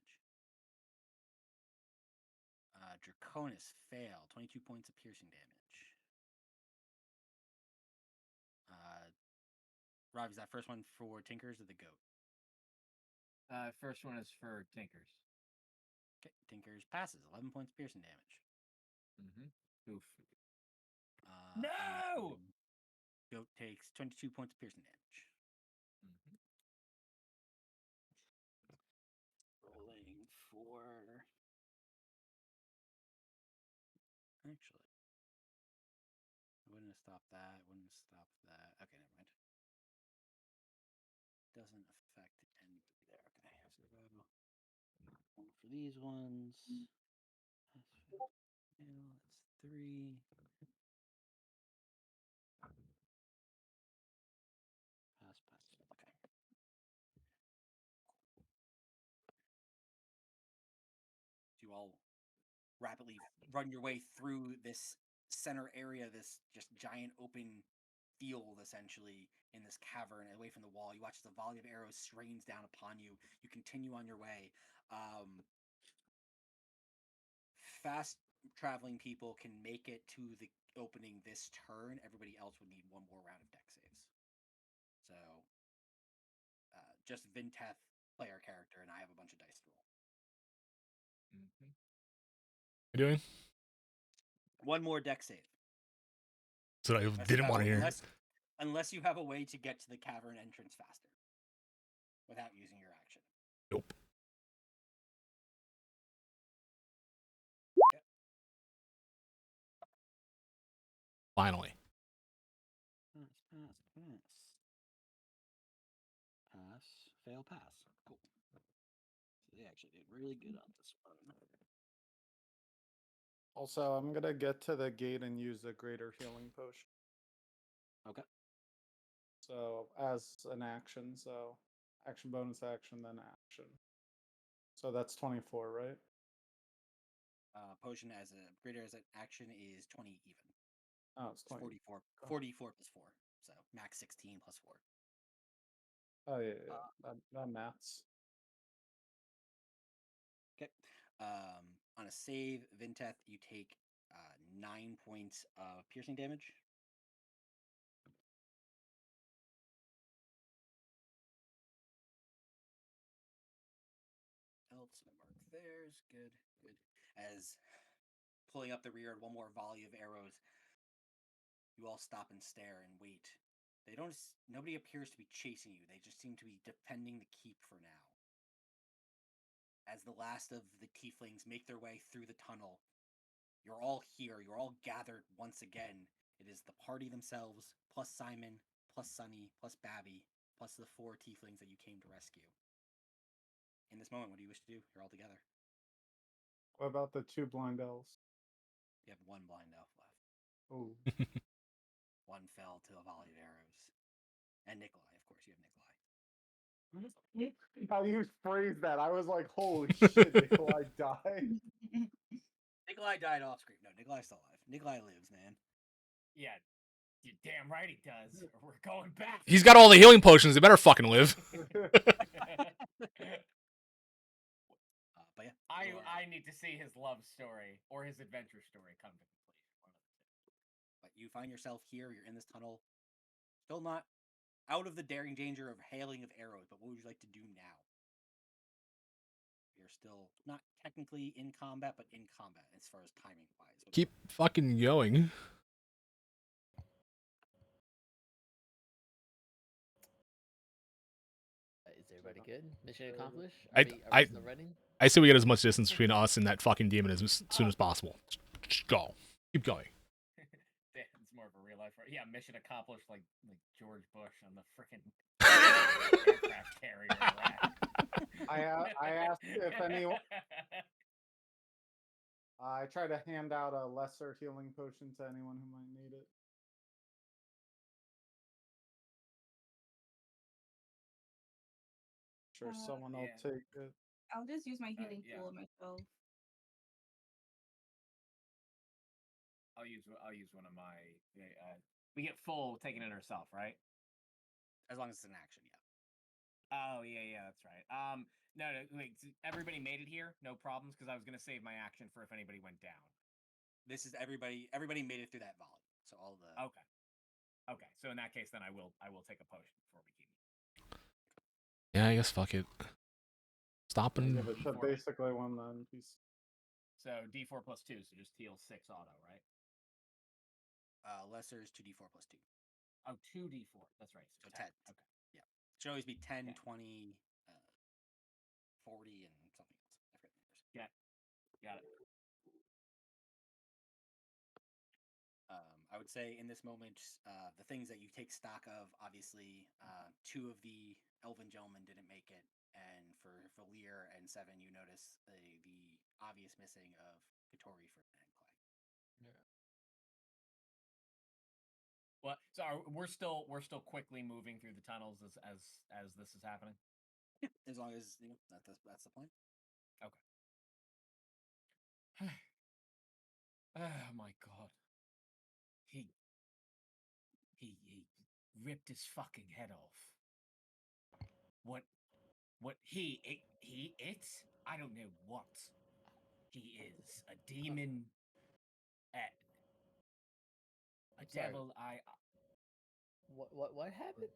Draconis, fail. 22 points of piercing damage. Rob, is that first one for Tinkers or the goat? First one is for Tinkers. Okay, Tinkers passes. 11 points of piercing damage. Oof. and No! then Goat takes 22 points of piercing damage. Rolling for. Actually, wouldn't have stopped that. Wouldn't have stopped that. Okay, never mind. Doesn't affect anybody there. Okay, survival. One for these ones. That's 3. Pass. Okay. You all rapidly run your way through this center area, this just giant open field, essentially, in this cavern, away from the wall. You watch as a volley of arrows strains down upon you. You continue on your way. Fast traveling people can make it to the opening this turn. Everybody else would need one more round of deck saves. So, just Vinteth, player character, and I have a bunch of dice to roll. What are you doing? One more deck save. So I didn't want to hear. Unless you have a way to get to the cavern entrance faster without using your action. Nope. Okay. Finally. Pass. Fail, pass. Cool. So they actually did really good on this one. Also, I'm gonna get to the gate and use a greater healing potion. Okay. So as an action, so action, bonus action, then action. So that's 24, right? Potion as a greater as an action is 20 even. Oh, it's 20. 44. 44 plus 4. So max 16 plus 4. Oh yeah, that maths. Okay. On a save, Vinteth, you take 9 points of piercing damage. Else, no mark there's good. As pulling up the rear, one more volley of arrows. You all stop and stare and wait. Nobody appears to be chasing you. They just seem to be defending the keep for now. As the last of the tieflings make their way through the tunnel, you're all here. You're all gathered once again. It is the party themselves, plus Simon, plus Sunny, plus Babby, plus the 4 tieflings that you came to rescue. In this moment, what do you wish to do? You're all together. What about the 2 blind elves? You have 1 blind elf left. Oh. 1 fell to a volley of arrows. And Nikolai, of course, you have Nikolai. How do you phrase that? I was like, holy shit, Nikolai died. Nikolai died off screen. No, Nikolai's still alive. Nikolai lives, man. Yeah, you're damn right he does. Or we're going back. He's got all the healing potions. They better fucking live. But yeah, I need to see his love story or his adventure story come to completion. One of the two. But you find yourself here. You're in this tunnel. Still not out of the daring danger of hailing of arrows. But what would you like to do now? You're still not technically in combat, but in combat as far as timing wise. Keep fucking going. Is everybody good? Mission accomplished? I- Are we still running? I say we get as much distance between us and that fucking demon as soon as possible. Just go. Keep going. It's more of a real life. Yeah, mission accomplished, like George Bush on the freaking aircraft carrier. I asked if anyone. I try to hand out a lesser healing potion to anyone who might need it. Sure, someone will yeah. take it. I'll just use my healing yeah. pool myself. I'll use one of my. We get full taking it ourselves, right? As long as it's an action, yeah. Oh yeah, that's right. No, wait. Everybody made it here, no problems, because I was gonna save my action for if anybody went down. This is everybody. Everybody made it through that volume. So all the Okay. So in that case, then I will take a potion before we keep. Yeah, I guess fuck it. Stopping. Give it to basically one then. So D4 plus 2, so just heal 6 auto, right? lesser is 2d4 plus 2. Oh, 2d4. That's right. So 10. Okay. Yeah. It should always be 10, 10. 20, 40, and something else. I forget the numbers. Yeah. Got it. I would say in this moment, the things that you take stock of, obviously, 2 of the elven gentlemen didn't make it, and for Valir and 7, you notice the obvious missing of Katori, Ferdinand, and Clay. Yeah. Well, so we're still quickly moving through the tunnels as this is happening. Yeah, as long as that's the point. Okay. Oh my god. He ripped his fucking head off. What it? I don't know what. He is a demon. A Sorry. devil. What happened?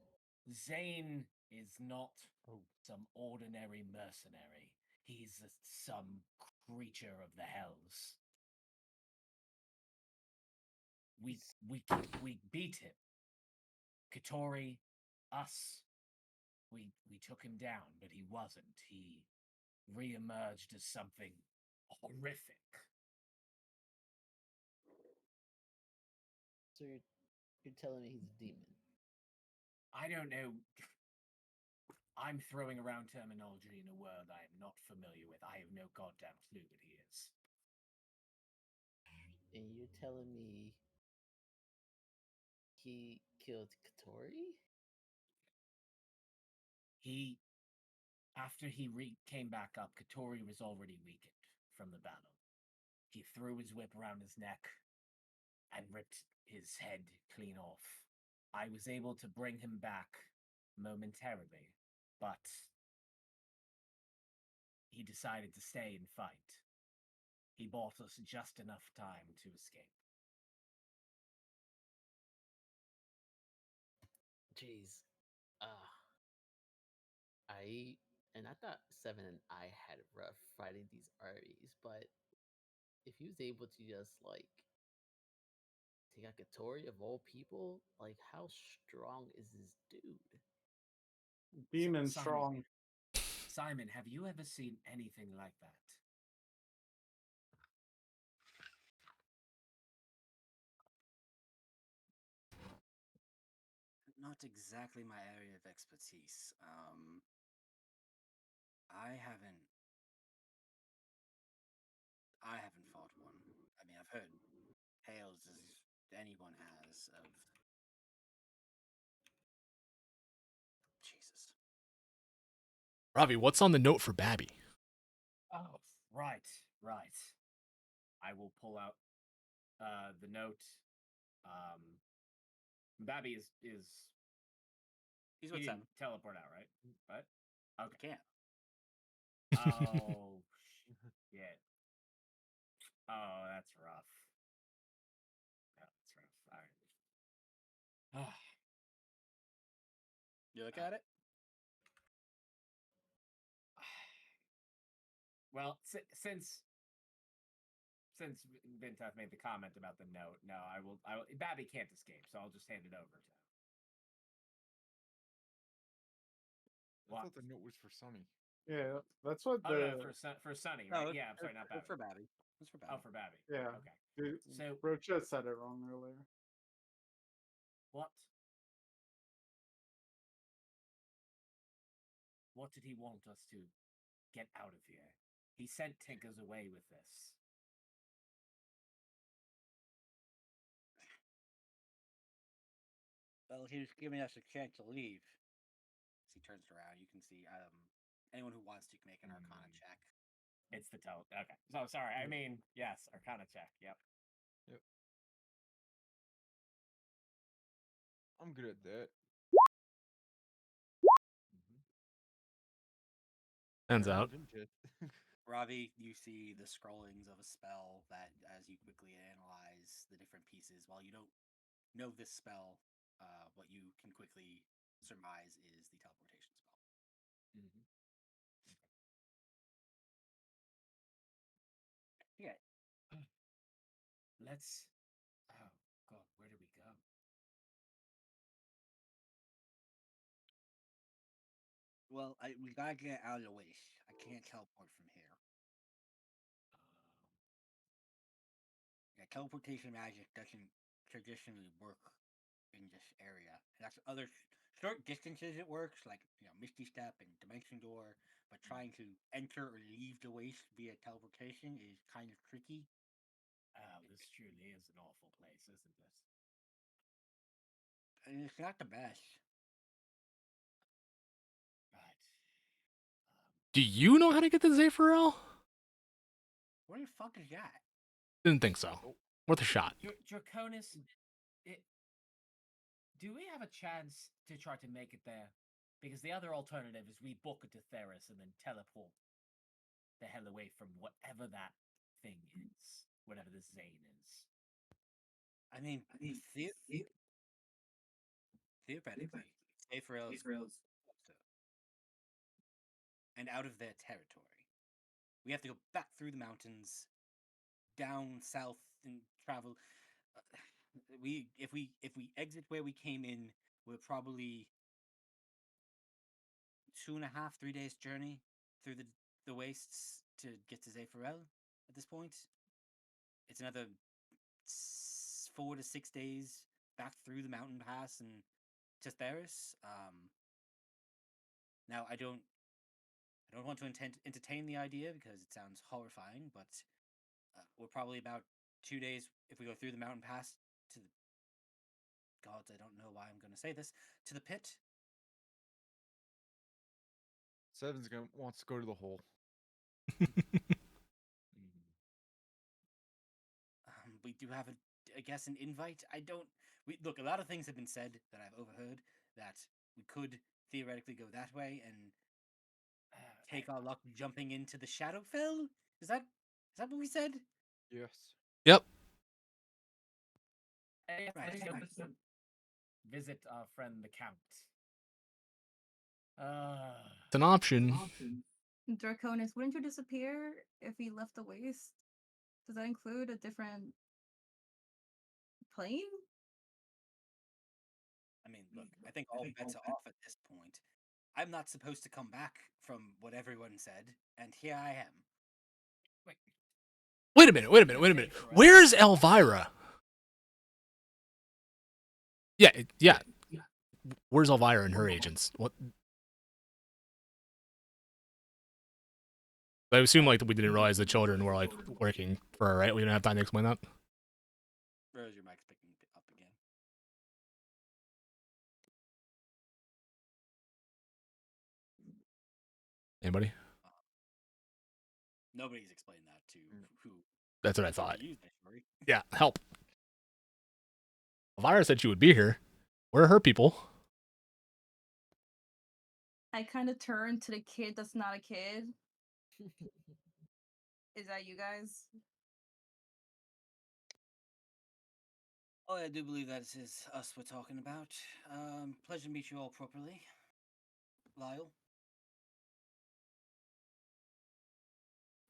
Zane is not Oh. some ordinary mercenary. He's some creature of the hells. We beat him. Katori, us, we took him down, but he wasn't. He reemerged as something horrific. So you're telling me he's a demon? I don't know. I'm throwing around terminology in a word I am not familiar with. I have no goddamn clue what he is. And you're telling me he killed Katori? After he came back up, Katori was already weakened from the battle. He threw his whip around his neck and ripped his head clean off. I was able to bring him back momentarily, but he decided to stay and fight. He bought us just enough time to escape. Jeez. I thought Seven and I had it rough fighting these armies, but if he was able to just like take out Katori of all people, like how strong is this dude? Demon Simon, strong. Simon, have you ever seen anything like that? Not exactly my area of expertise. I haven't fought one. I mean, I've heard tales as anyone has of Jesus. Ravi, what's on the note for Babby? Oh, right. I will pull out the note. Babby is He's he with didn't 7. teleport out, right? What? Okay. Can't. Oh shit. Oh, that's rough. That's rough. All right. You look at it. Well, since Vintath made the comment about the note, no, I will. Babby can't escape, so I'll just hand it over to him. I What? thought the note was for Sunny. Yeah, that's what Oh, the. no, for Sunny, right? No, Yeah, I'm sorry, not Babby. It's for Babby. It's for Babby. Oh, for Babby. Yeah. Okay. So Rocha said it wrong earlier. what? What did he want us to get out of here? He sent Tinkers away with this. Well, he was giving us a chance to leave. As he turns around, you can see anyone who wants to can make an Arcana check. It's the toe. Okay. So sorry. I mean, yes, Arcana check. Yep. I'm good at that. Hands out. Ravi, you see the scrollings of a spell that, as you quickly analyze the different pieces, while you don't know this spell, what you can quickly surmise is the teleportation spell. Mm-hmm. Yeah. Let's. Oh God, where do we go? Well, we gotta get out of the way. I can't teleport from here. Yeah, teleportation magic doesn't traditionally work in this area. That's other short distances it works, like Misty Step and Dimension Door. But trying to enter or leave the waste via teleportation is kind of tricky. Oh, this truly is an awful place, isn't it? And it's not the best. Right. Do you know how to get to Zephyr? Where the fuck is that? Didn't think so. Worth a shot. Draconis, do we have a chance to try to make it there? Because the other alternative is we book it to Theros and then teleport the hell away from whatever that thing is, whatever this Zane is. I mean, theoretically, Saferel is closer and out of their territory. We have to go back through the mountains, down south, and travel. If we exit where we came in, we're probably 2.5, 3 days journey through the wastes to get to Zephyr at this point. It's another 4 to 6 days back through the mountain pass and to Theris. Now I don't want to entertain the idea because it sounds horrifying, but we're probably about 2 days if we go through the mountain pass to the gods. I don't know why I'm going to say this, to the pit. Seven's gonna wants to go to the hole. We do have I guess, an invite. I don't. We look. A lot of things have been said that I've overheard that we could theoretically go that way and take our luck jumping into the Shadowfell. Is that what we said? Yes. Yep. Let's go visit our friend the Count. It's an option. Draconis, wouldn't you disappear if we left the waste? Does that include a different plane? I mean, look. I think all bets are off at this point. I'm not supposed to come back from what everyone said, and here I am. Wait a minute. Where's Elvira? Yeah. Where's Elvira and her agents? What? I assume like we didn't realize the children were like working for her, right? We didn't have time to explain that. Rose, your mic's picking up again. Anybody? Nobody's explained that to who. That's what I thought. Use this, right? Yeah, help. Elvira said she would be here. Where are her people? I kind of turn to the kid that's not a kid. Is that you guys? Oh, I do believe that is us we're talking about. Pleasure to meet you all properly. Lyle.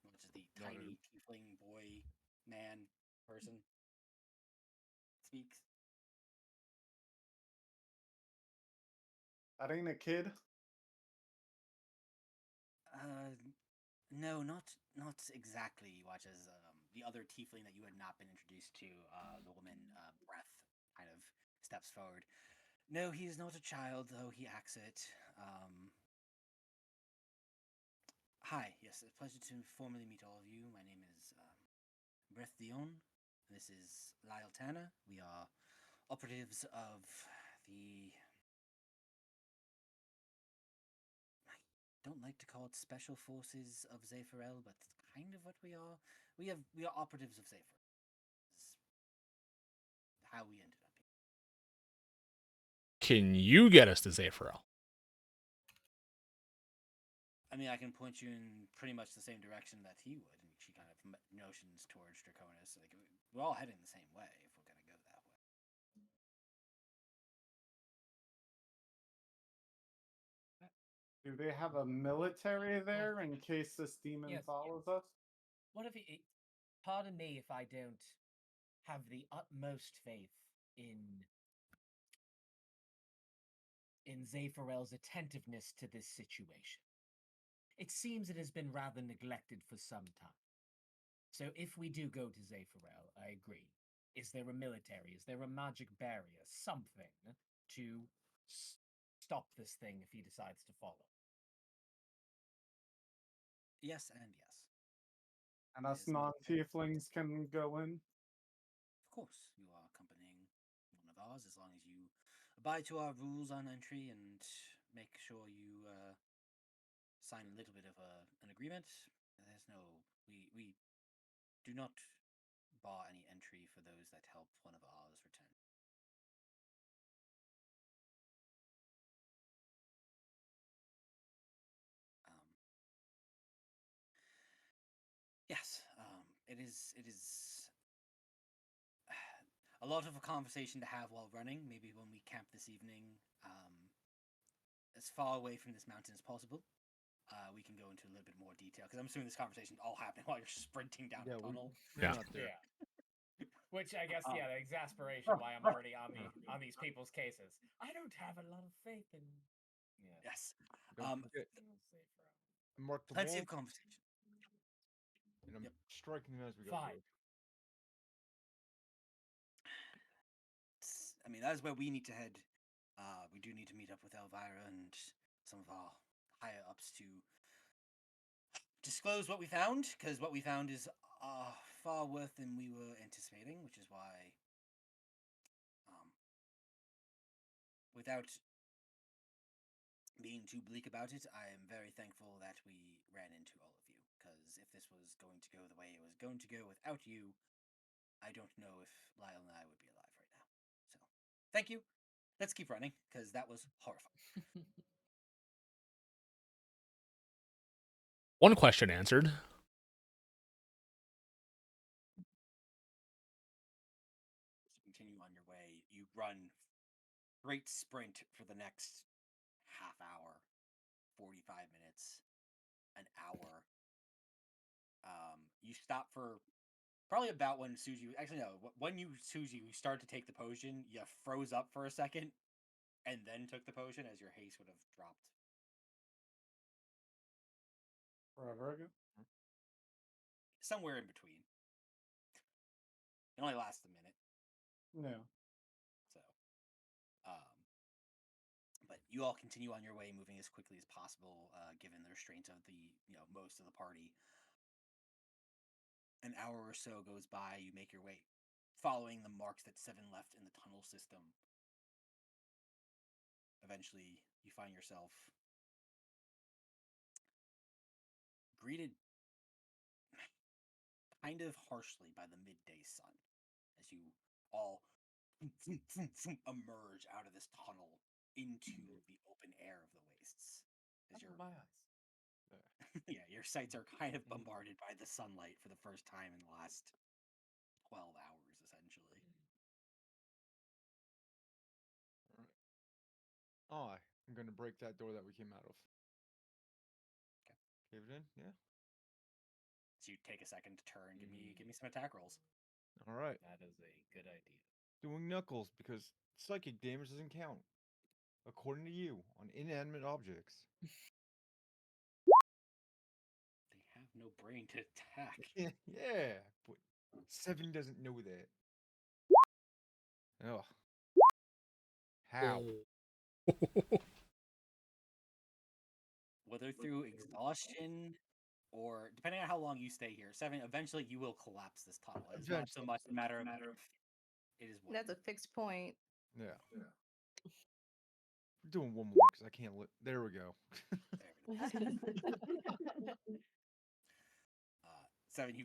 Which is the tiny tiefling boy, man, person. Speaks. That ain't a kid. No, not exactly. You watch as the other tiefling that you had not been introduced to, the woman, Breath, kind of steps forward. No, he is not a child, though he acts it. Hi, yes, a pleasure to formally meet all of you. My name is Breath Dion. This is Lyle Tanner. We are operatives of the I don't like to call it special forces of Zephyr, but it's kind of what we are. We are operatives of Zephyr. Is how we ended up here. Can you get us to Zephyr? I mean, I can point you in pretty much the same direction that he would, and she kind of notions towards Draconis. Like we're all heading the same way if we're gonna go that way. Do they have a military there in case this demon Yes, follows us? What if it? Pardon me if I don't have the utmost faith in Zephyr attentiveness to this situation. It seems it has been rather neglected for some time. So if we do go to Zephyr, I agree. Is there a military? Is there a magic barrier? Something to stop this thing if he decides to follow? Yes, and yes. And It us is military. non-tieflings can go in? Of course, you are accompanying one of ours as long as you abide to our rules on entry and make sure you sign a little bit of an agreement. There's no we do not bar any entry for those that help one of ours return. Um, yes, it is a lot of a conversation to have while running. Maybe when we camp this evening, as far away from this mountain as possible. We can go into a little bit more detail because I'm assuming this conversation all happening while you're sprinting down Yeah, a tunnel. we're Yeah. not there. Which I guess, Um, the exasperation why I'm already on these people's cases. I don't have a lot of faith in. Yeah. Yes. Don't forget, I marked the Plenty wall, of conversation. and I'm Yep. striking them as we go Fine. forward. I mean, that is where we need to head. We do need to meet up with Elvira and some of our higher ups to disclose what we found, because what we found is far worse than we were anticipating, which is why, without being too bleak about it, I am very thankful that we ran into all of you, because if this was going to go the way it was going to go without you, I don't know if Lyle and I would be alive right now. So, thank you. Let's keep running, because that was horrifying. One question answered. Continue on your way. You run great sprint for the next half hour, 45 minutes, an hour. You stop for probably about when Suji. Actually, no. When you start to take the potion, you froze up for a second, and then took the potion, as your haste would have dropped. Forever ago? Somewhere in between. It only lasts a minute, No. so. But you all continue on your way, moving as quickly as possible, given the restraints of the most of the party. An hour or so goes by. You make your way, following the marks that Seven left in the tunnel system. Eventually, you find yourself greeted kind of harshly by the midday sun as you all emerge out of this tunnel into the open air of the wastes. As your my eyes. yeah, your sights are kind of bombarded by the sunlight for the first time in the last 12 hours, essentially. All right. I'm gonna break that door that we came out of. Okay. Cave it in, yeah. So you take a second to turn. Give me some attack rolls. All right. That is a good idea. Doing knuckles because psychic damage doesn't count, according to you, on inanimate objects. They have no brain to attack. Yeah, but 7 doesn't know that. Ugh. How? Whether through exhaustion or depending on how long you stay here, Seven, eventually you will collapse this tunnel. It's not so much a matter of it is what That's a fixed point. Yeah. We're doing one more because I can't. There we go. Seven,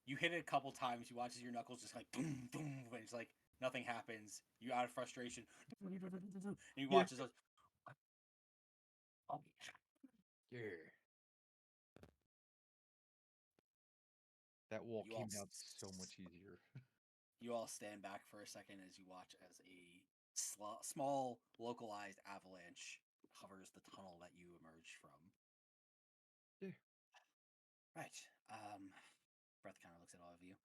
you hit it a couple times. You watch as your knuckles just like boom, boom, and it's like nothing happens. You out of frustration, and you watch as those. Yeah. That wall You all came out so much easier. You all stand back for a second as you watch as a small localized avalanche covers the tunnel that you emerge from. Yeah. Right. Breath kind of looks at all of you.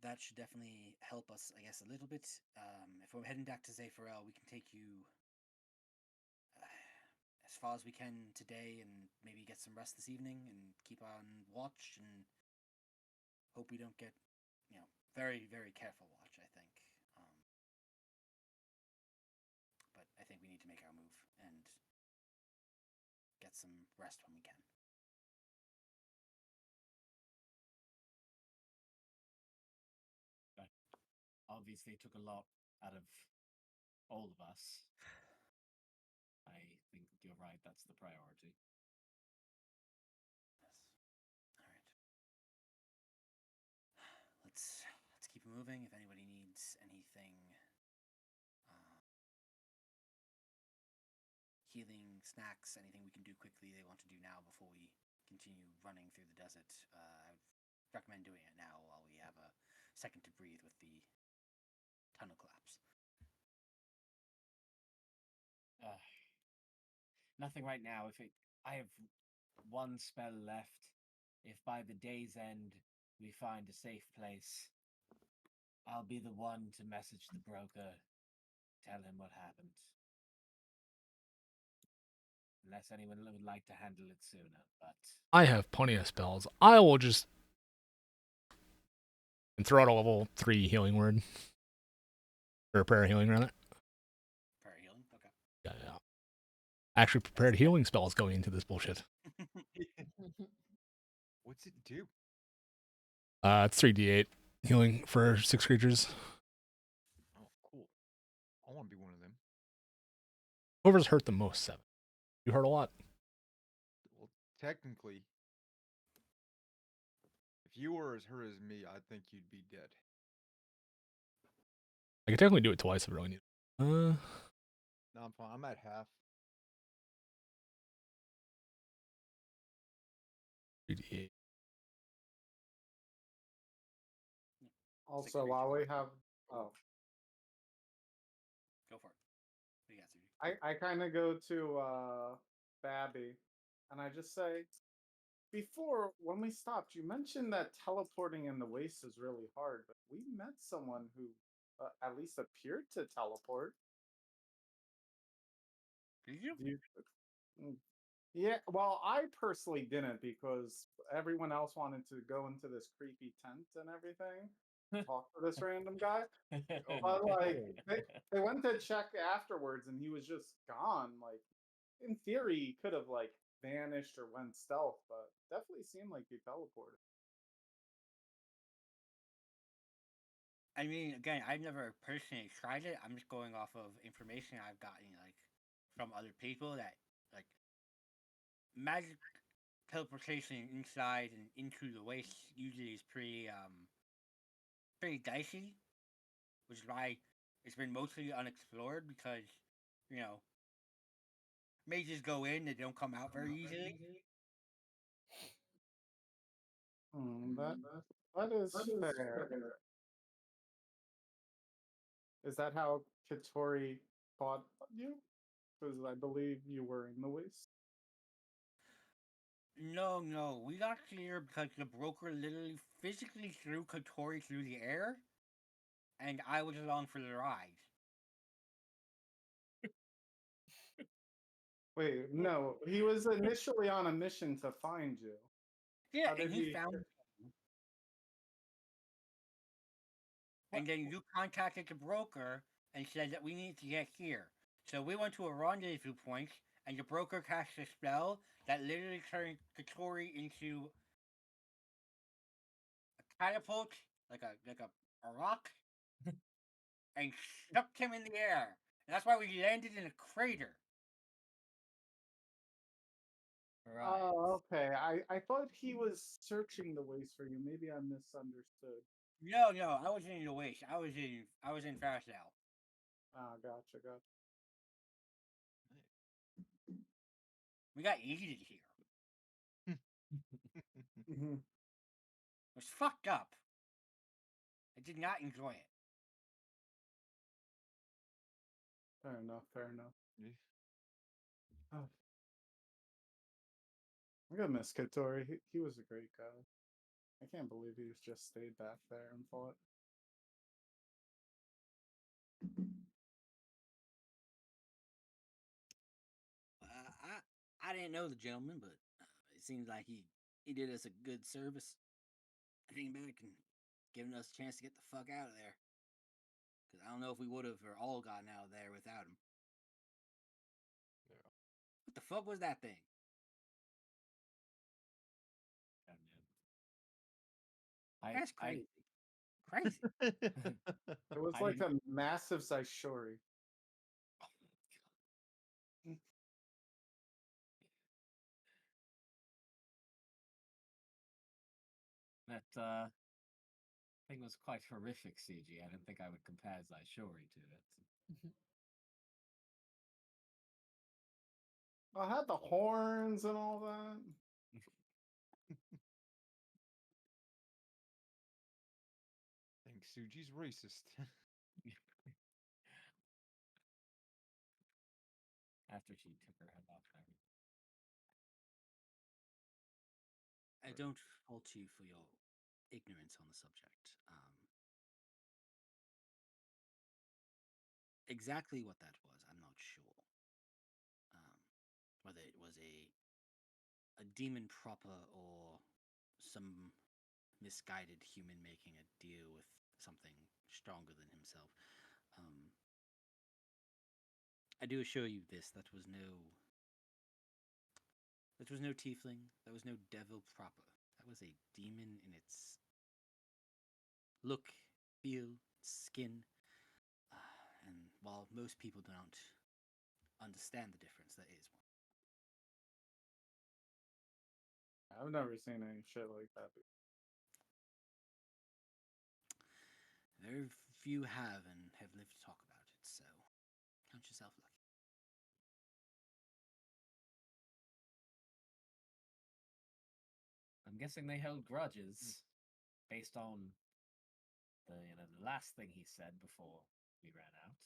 That should definitely help us, I guess, a little bit. If we're heading back to Zephyr, we can take you as far as we can today and maybe get some rest this evening and keep on watch and hope we don't get, very, very careful watch, I think. But I think we need to make our move and get some rest when we can. Obviously took a lot out of all of us. I think you're right, that's the priority. Yes. All right. Let's keep moving. If anybody needs anything, healing, snacks, anything we can do quickly they want to do now before we continue running through the desert, I would recommend doing it now while we have a second to breathe with the tunnel collapse. Nothing right now. I have one spell left. If by the day's end we find a safe place, I'll be the one to message the broker, tell him what happened. Unless anyone would like to handle it sooner, but I have plenty of spells. I will just throw out a level 3 healing word. Or prayer healing, rather. Prayer healing? Okay. Yeah. Actually prepared healing spells going into this bullshit. What's it do? It's 3d8 healing for 6 creatures. Oh, cool. I want to be one of them. Whoever's hurt the most, 7. You hurt a lot. Well, technically, if you were as hurt as me, I think you'd be dead. I can technically do it twice if I really need it. No, I'm fine. I'm at half. 3d8. Also, while we have, Go for it. What do you got, Suji? I kind of go to Babby, and I just say, before when we stopped, you mentioned that teleporting in the waste is really hard, but we met someone who at least appeared to teleport. Did you? Mm, yeah, well, I personally didn't because everyone else wanted to go into this creepy tent and everything, talk to this random guy. But like, they went to check afterwards, and he was just gone. Like, in theory, he could have like vanished or went stealth, but definitely seemed like he teleported. I mean, again, I've never personally tried it. I'm just going off of information I've gotten, like, from other people that, like, magic teleportation inside and into the waste usually is pretty dicey, which is why it's been mostly unexplored because, you know, mages go in, they don't come out very easily. That that is fair. Is that how Katori fought you? Because I believe you were in the waste. No, we got here because the broker literally physically threw Kotori through the air, and I was along for the ride. Wait, no, he was initially on a mission to find you. Yeah, How and did he he? found you. And then you contacted the broker and said that we need to get here. So we went to a rendezvous point, and the broker cast a spell that literally turned Kotori into a catapult, like a rock, and stuck him in the air. And that's why we landed in a crater. Right. Oh, okay. I thought he was searching the waste for you. Maybe I misunderstood. No, I wasn't in the waste. I was in Farsdale. Ah, gotcha, gotcha. We got yeeted here. Mhm. It was fucked up. I did not enjoy it. Fair enough, fair enough. Yeah. Oh. I'm gonna miss Katori. He was a great guy. I can't believe he was just stayed back there and fought. I didn't know the gentleman, but it seems like he did us a good service. Thinking back and giving us a chance to get the fuck out of there. Because I don't know if we would have or all gotten out of there without him. Yeah. What the fuck was that thing? That's crazy. Crazy. It was I like didn't- a massive Saishori. That thing was quite horrific, CG. I didn't think I would compare Zaishori to it. I had the horns and all that. think Suji's racist. After she took her head off there. I don't fault you for your ignorance on the subject. Exactly what that was, I'm not sure. Whether it was a demon proper or some misguided human making a deal with something stronger than himself. I do assure you this: that was no tiefling. That was no devil proper. That was a demon in its look, feel, skin. And while most people don't understand the difference, there is one. I've never seen any shit like that before. Very few have and have lived to talk about it, so count yourself lucky. I'm guessing they held grudges based on the last thing he said before we ran out.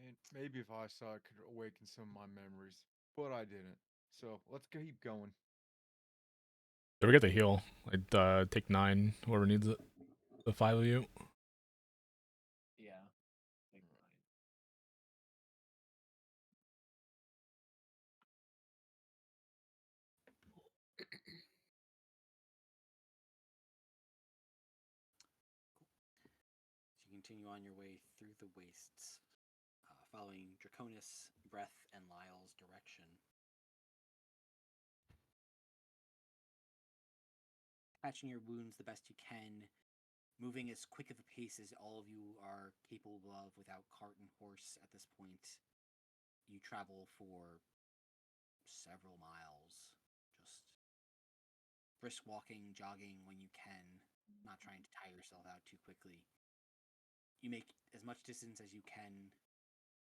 And maybe if I saw it, could awaken some of my memories, but I didn't. So let's keep going. Don't forget to heal. I'd take 9, whoever needs it. The 5 of you. Yeah. Big line. So you continue on your way through the wastes, following Draconis, Breath, and Lyle's direction. Patching your wounds the best you can, moving as quick of a pace as all of you are capable of without cart and horse at this point. You travel for several miles, just brisk walking, jogging when you can, not trying to tire yourself out too quickly. You make as much distance as you can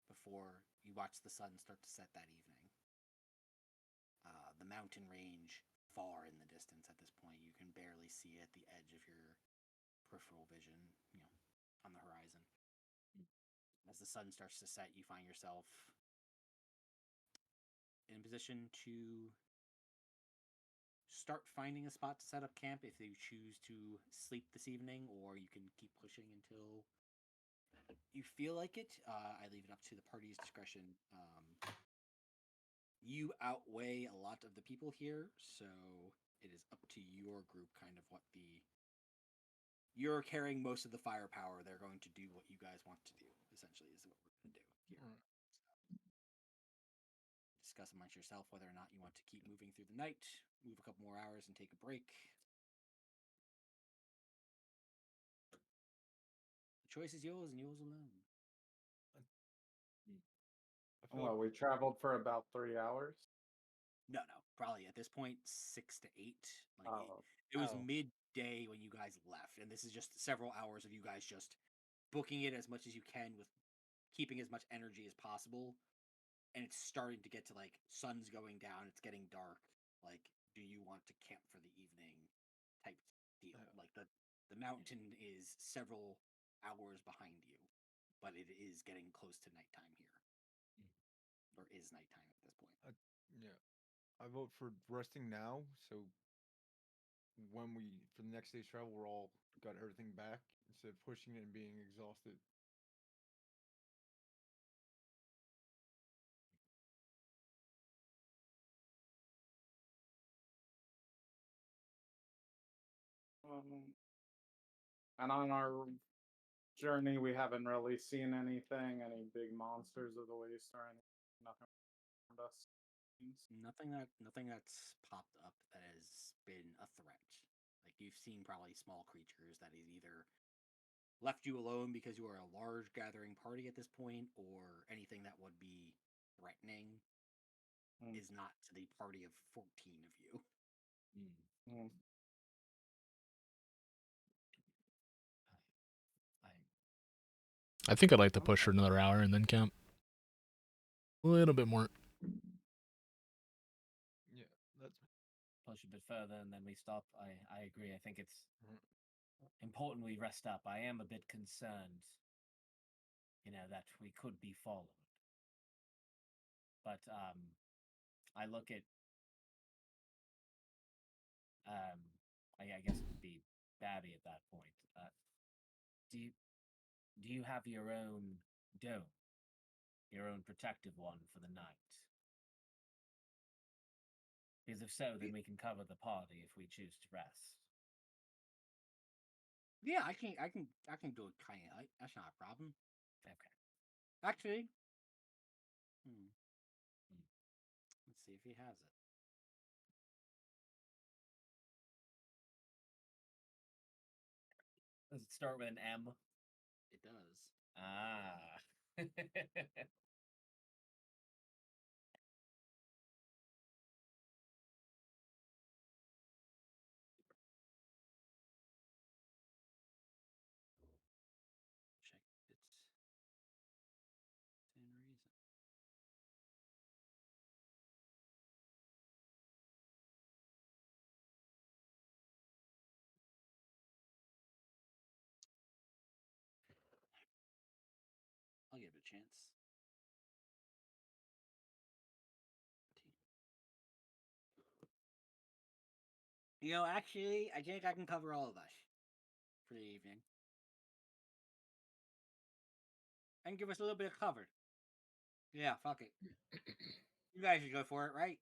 before you watch the sun start to set that evening. The mountain range far in the distance at this point. You can barely see at the edge of your peripheral vision, on the horizon. As the sun starts to set, you find yourself in a position to start finding a spot to set up camp if you choose to sleep this evening, or you can keep pushing until you feel like it. I leave it up to the party's discretion. You outweigh a lot of the people here, so it is up to your group kind of what the you're carrying most of the firepower. They're going to do what you guys want to do, essentially, is what we're going to do here. discuss amongst yourself whether or not you want to keep moving through the night, move a couple more hours, and take a break. The choice is yours and yours alone. I feel Well, we traveled for about 3 hours. No, probably at this point 6 to 8. Like Oh, it was Oh. midday when you guys left, and this is just several hours of you guys just booking it as much as you can with keeping as much energy as possible. And it's starting to get to like sun's going down, it's getting dark. Like, do you want to camp for the evening? Type deal. Like the mountain is several hours behind you, but it is getting close to nighttime here, or is nighttime at this point. yeah. I vote for resting now, so when we for the next day's travel, we're all got everything back instead of pushing it and being exhausted. and on our journey, we haven't really seen anything, any big monsters of the waste or anything. Nothing around us. Nothing that's popped up that has been a threat. Like you've seen probably small creatures that has either left you alone because you are a large gathering party at this point, or anything that would be threatening is not to the party of 14 of you. Mm. I think I'd like to push for another hour and then camp. A little bit more. Yeah, that's Push a bit further and then we stop. I agree. I think it's Mhm. important we rest up. I am a bit concerned, that we could be followed. But I look at I guess it would be Babby at that point. Do you have your own dome, your own protective one for the night? Because if so, then we can cover the party if we choose to rest. Yeah, I can do it kind of light. That's not a problem. Okay. Actually, Hmm. let's see if he has it. Does it start with an M? It does. Ah. Check its in reason. I'll give it a chance. Actually, I think I can cover all of us for the evening. I can give us a little bit of cover. Yeah, fuck it. You guys should go for it, right?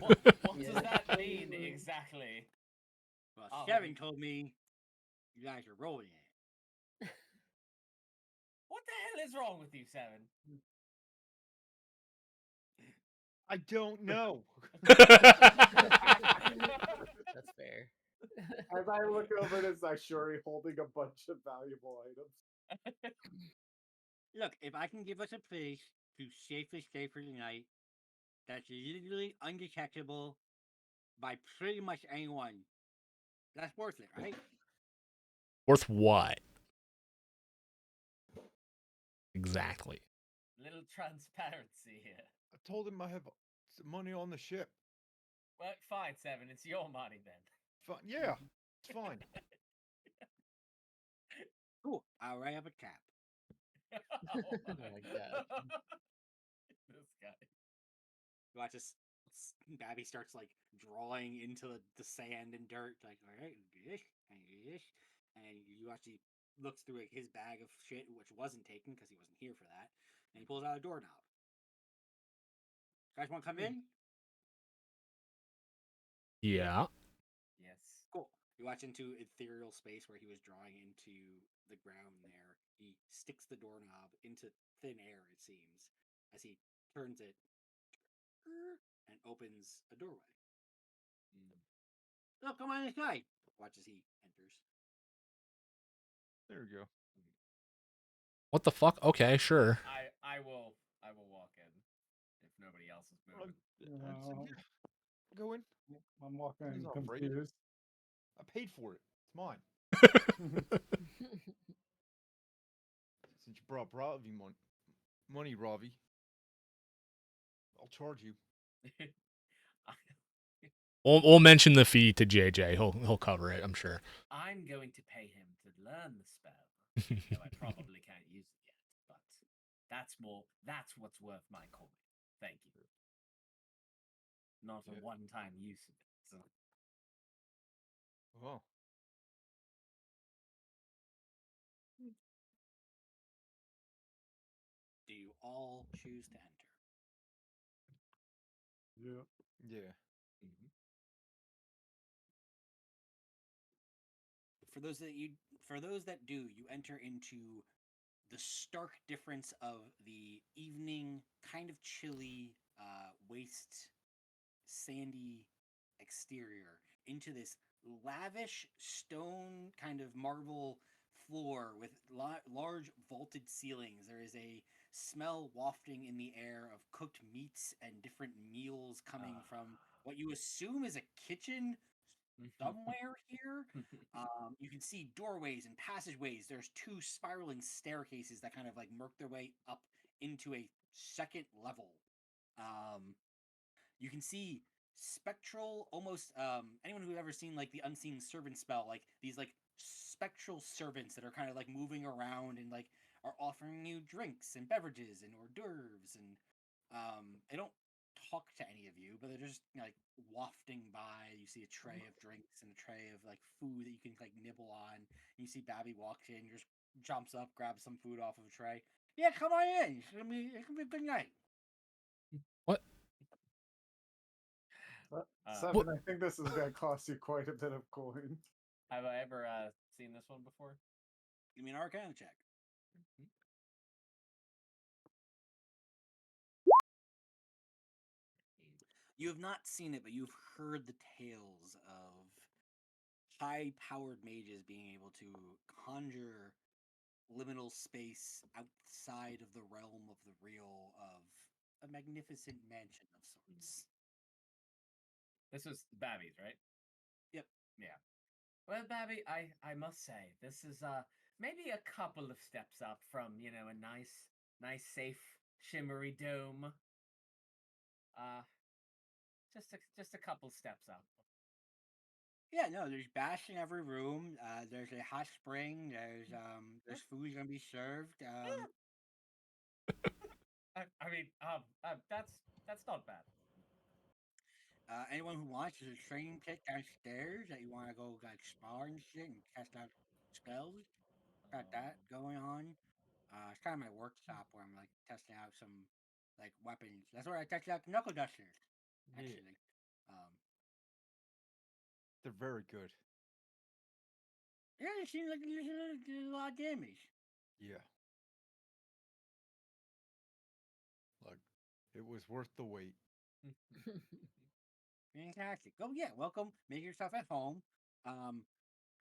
What Yeah. does that mean exactly? Well, Oh, Seven told me you guys are rolling it. What the hell is wrong with you, Seven? I don't know. That's fair. As I look over at Zaishuri holding a bunch of valuable items. Look, if I can give us a place to safely stay for the night that's literally undetectable by pretty much anyone, that's worth it, right? Worth what? Exactly. Little transparency here. I told him I have some money on the ship. Well, fine, Seven. It's your money then. Fine. Yeah, it's fine. Cool. I'll write up a cap. Oh my God. This guy. You watch this. Babby starts like drawing into the sand and dirt, like, all right, do this, and do this. And you actually looks through like his bag of shit, which wasn't taken because he wasn't here for that, and he pulls out a doorknob. You guys want to come in? Yeah. Yes. Cool. You watch into ethereal space where he was drawing into the ground there. He sticks the doorknob into thin air, it seems, as he turns it and opens a doorway. Oh, come on inside. Watch as he enters. There we go. What the fuck? Okay, sure. I will walk in if nobody else is moving. No. Go in. I'm walking He's not afraid. confused. I paid for it. It's mine. Since you brought Ravi money, Ravi, I'll charge you. We'll mention the fee to JJ. He'll cover it, I'm sure. I'm going to pay him to learn the spell, though I probably can't use it yet. But that's what's worth my coin. Thank you. Not a Yeah. one-time use of it. So. Oh. Do you all choose to enter? Yeah. Yeah. Mm-hmm. For those that do, you enter into the stark difference of the evening, kind of chilly, waste, sandy exterior into this lavish stone kind of marble floor with large vaulted ceilings. There is a smell wafting in the air of cooked meats and different meals coming from what you assume is a kitchen somewhere here. You can see doorways and passageways. There's two spiraling staircases that kind of like murk their way up into a second level. You can see spectral, almost anyone who's ever seen like the unseen servant spell, like these like spectral servants that are kind of like moving around and like are offering you drinks and beverages and hors d'oeuvres and they don't talk to any of you, but they're just like wafting by. You see a tray of drinks and a tray of like food that you can like nibble on. You see Babby walks in, just jumps up, grabs some food off of a tray. Yeah, come on in. It's gonna be a good night. What? Seven, I think this is going to cost you quite a bit of coin. Have I ever seen this one before? Give me an Arcana check. You have not seen it, but you've heard the tales of high-powered mages being able to conjure liminal space outside of the realm of the real of a magnificent mansion of sorts. This was Babby's, right? Yep. Yeah. Well, Babby, I must say, this is maybe a couple of steps up from, a nice safe shimmery dome. Just a couple steps up. Yeah, no, there's bash in every room. There's a hot spring. There's food gonna be served. I mean, that's not bad. Anyone who wants, there's a training pit downstairs that you want to go like spar and shit and test out spells. Got that going on. It's kind of my workshop where I'm like testing out some like weapons. That's where I tested out the knuckle dusters. Yeah. Actually, um, They're very good. yeah, it seems like it did a lot of damage. Yeah. Like, it was worth the wait. Fantastic. Oh yeah, welcome. Make yourself at home.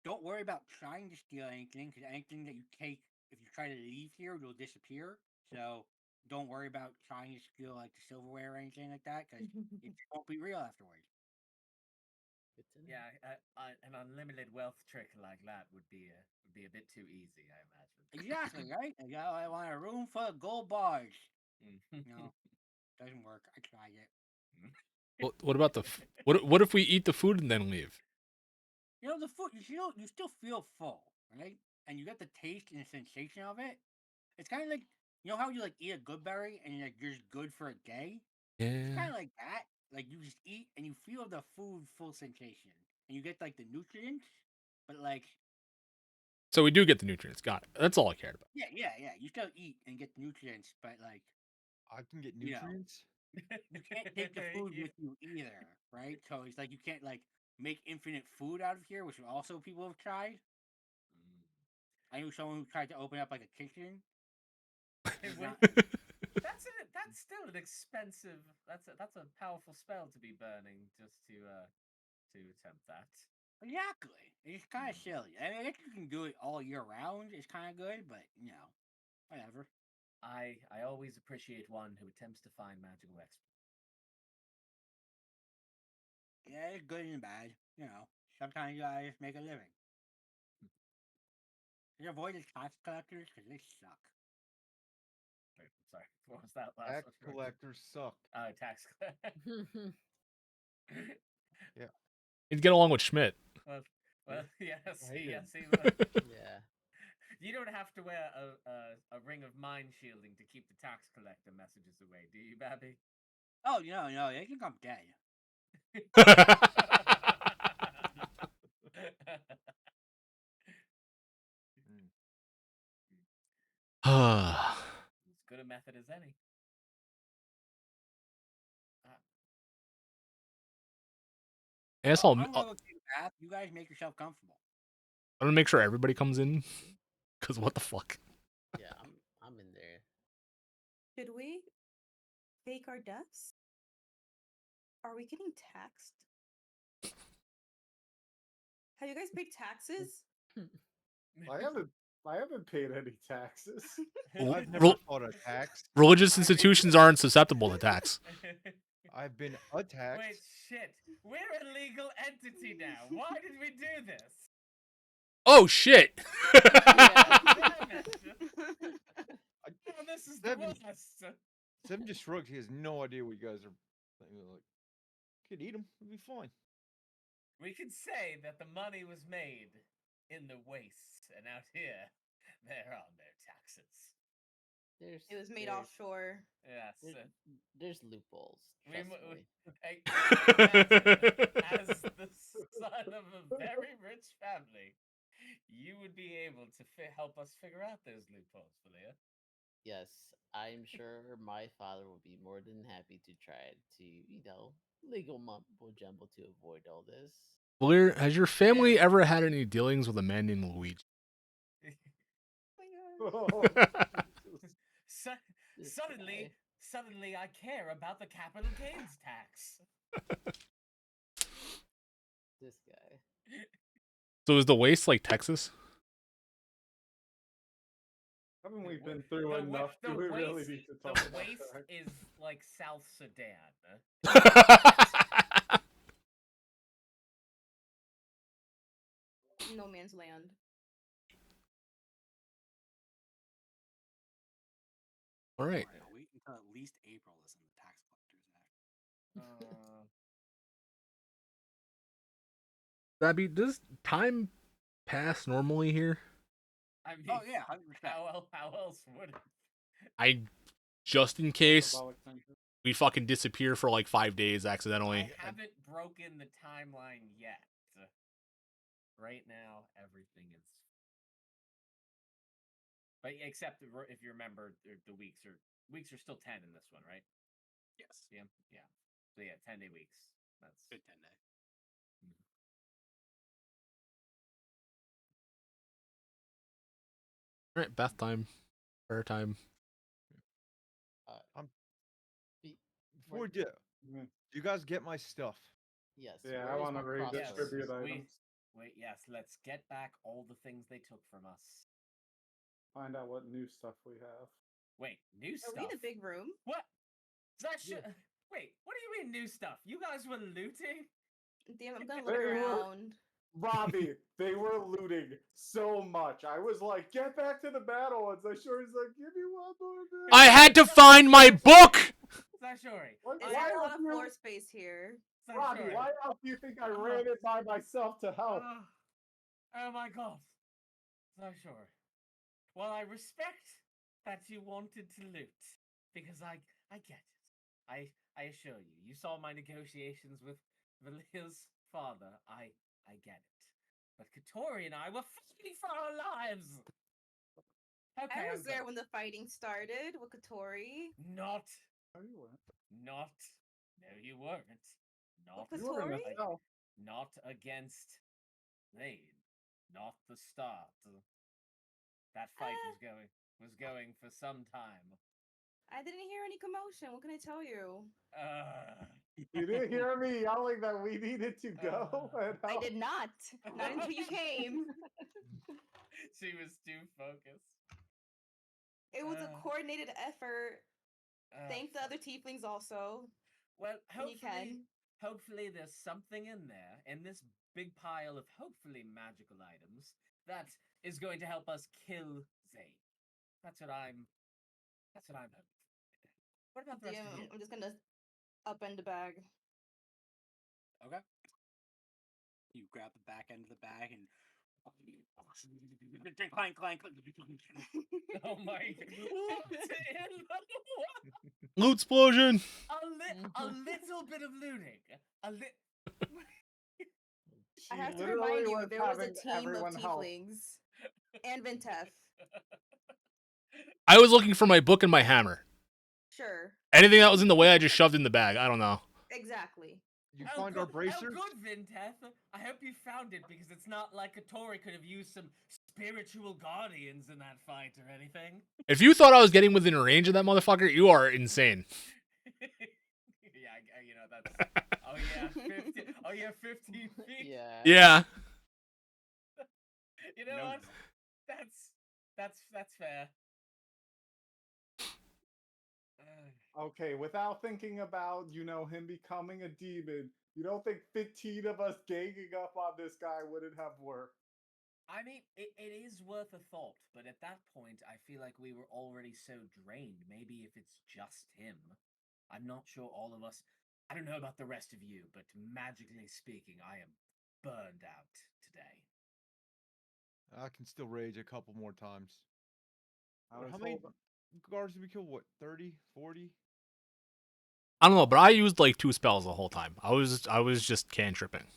Don't worry about trying to steal anything because anything that you take, if you try to leave here, it'll disappear. So don't worry about trying to steal like the silverware or anything like that because it won't be real afterwards. Good to know. Yeah, an unlimited wealth trick like that would be a bit too easy, I imagine. Exactly, right? Like, oh, I want a room full of gold bars. No, doesn't work. I tried it. What about what if we eat the food and then leave? You know, the food, you still feel full, right? And you get the taste and the sensation of it. It's kind of like, you know how you like eat a good berry and you're just good for a day? It's kind Yeah. of like that. Like you just eat and you feel the food full sensation. And you get like the nutrients, but like, So we do get the nutrients. Got it. That's all I cared about. yeah. You still eat and get nutrients, but like, I can get You know. nutrients. you can't take the food with you either, right? So it's like you can't like make infinite food out of here, which also people have tried. I knew someone who tried to open up like a kitchen. It's not, That's still an expensive. That's a powerful spell to be burning just to attempt that. Exactly. It's kind of silly. I mean, if you can do it all year round, it's kind of good, but whatever. I always appreciate one who attempts to find magical exploits. Yeah, it's good and bad. Sometimes you gotta just make a living. And avoid the tax collectors because they suck. Wait, sorry. What was that last Tax one? collectors suck. Oh, tax. Yeah. He'd get along with Schmidt. well, yeah. hate him. See, look. Yeah. You don't have to wear a ring of mind shielding to keep the tax collector messages away, do you, Babby? Oh, no, they think I'm dead. As good a method as any. I guess I'm gonna go take a bath. You guys make yourself comfortable. I'm gonna make sure everybody comes in. Cause what the fuck? Yeah, I'm in there. Should we fake our deaths? Are we getting taxed? Have you guys paid taxes? I haven't paid any taxes. I've never fought a tax. Religious institutions aren't susceptible to tax. I've been attacked. Wait, shit. We're a legal entity now. Why did we do this? Oh shit! Damn it. Oh, this is the worst. Seven just shrugged. He has no idea what you guys are thinking. Like, could eat them. It'll be fine. We could say that the money was made in the wastes, and out here, there are no taxes. It was made offshore. Yes. There's loopholes. Trust me. As the son of a very rich family, you would be able to help us figure out those loopholes, Valia. Yes, I'm sure my father would be more than happy to try to, legal mumbo jumbo to avoid all this. Valir, has your family ever had any dealings with a man named Luigi? Suddenly, I care about the capital gains tax. This guy. So is the waste like Texas? Haven't we been through enough? Do we really need to talk about waste that? is like South Sudan. No man's land. All right. Wait until at least April is in the tax collectors act. Rabbi, does time pass normally here? I mean, Oh yeah, 100%. How else would it? I just in case Symbolic tension. we fucking disappear for like 5 days accidentally. I haven't broken the timeline yet. Right now, everything is. But except if you remember, the weeks are still 10 in this one, right? Yes. Yeah. So yeah, 10-day weeks. That's Good 10 day. All right, bath time, prayer time. Before we do you guys get my stuff? Yes. Yeah, I want to redistribute items. Yes, let's get back all the things they took from us. Find out what new stuff we have. Wait, new stuff? Are we in a big room? What? Wait, what do you mean new stuff? You guys were looting? Damn, I'm gonna look around. Robbie, they were looting so much. I was like, get back to the battle. And Zashori's like, give me one more minute. I had to find my book! Zashori. There's a lot of floor space here. Robbie, why else do you think I ran it by myself to help? Oh my god. Zashori. Well, I respect that you wanted to loot. Because I get it. I assure you, you saw my negotiations with Valia's father. I get it. But Katori and I were fighting for our lives. Okay, I was there when the fighting started with Katori. Not. No, you weren't. Not. No, you weren't. Not. With Katori? Not against Lane. Not the start. That fight was going for some time. I didn't hear any commotion. What can I tell you? You didn't hear me yelling that we needed to go? And I help? did not. Not until you came. She was too focused. It was a coordinated effort. Thank the fuck. other tieflings also. Well, When you hopefully there's something in there, in this big pile of hopefully magical items, that is going to help us kill Zane. That's what I'm hoping. What about the rest of you? I'm just gonna upend the bag. Okay. You grab the back end of the bag and clank, clank, clank. Oh my god. Loot explosion. A little bit of looting. I have to literally remind you, was there was a having team of everyone help. tieflings and Vintef. I was looking for my book and my hammer. Sure. Anything that was in the way, I just shoved in the bag. I don't know. Exactly. You find our bracers? Oh, good, Vinteth. I hope you found it because it's not like Katori could have used some spiritual guardians in that fight or anything. If you thought I was getting within range of that motherfucker, you are insane. Yeah, you know that's. 15 feet. Yeah. Yeah. You know No. what? That's fair. Okay, without thinking about, him becoming a demon, you don't think 15 of us ganging up on this guy wouldn't have worked? I mean, it is worth a thought, but at that point, I feel like we were already so drained. Maybe if it's just him. I'm not sure all of us. I don't know about the rest of you, but magically speaking, I am burned out today. I can still rage a couple more times. I was How many told- guards did we kill? What, 30? 40? I don't know, but I used like 2 spells the whole time. I was just cantripping.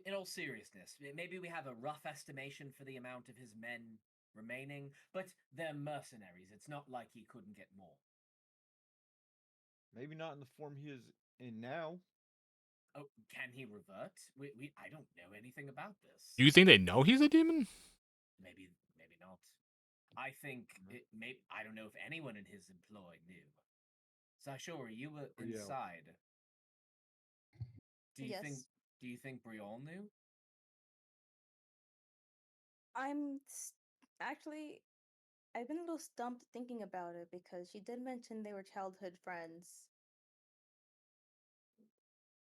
In all seriousness, maybe we have a rough estimation for the amount of his men remaining, but they're mercenaries. It's not like he couldn't get more. Maybe not in the form he is in now. Oh, can he revert? I don't know anything about this. Do you think they know he's a demon? Maybe not. I think I don't know if anyone in his employ knew. Saishori, you were inside. Do you think Briol knew? Actually, I've been a little stumped thinking about it because she did mention they were childhood friends.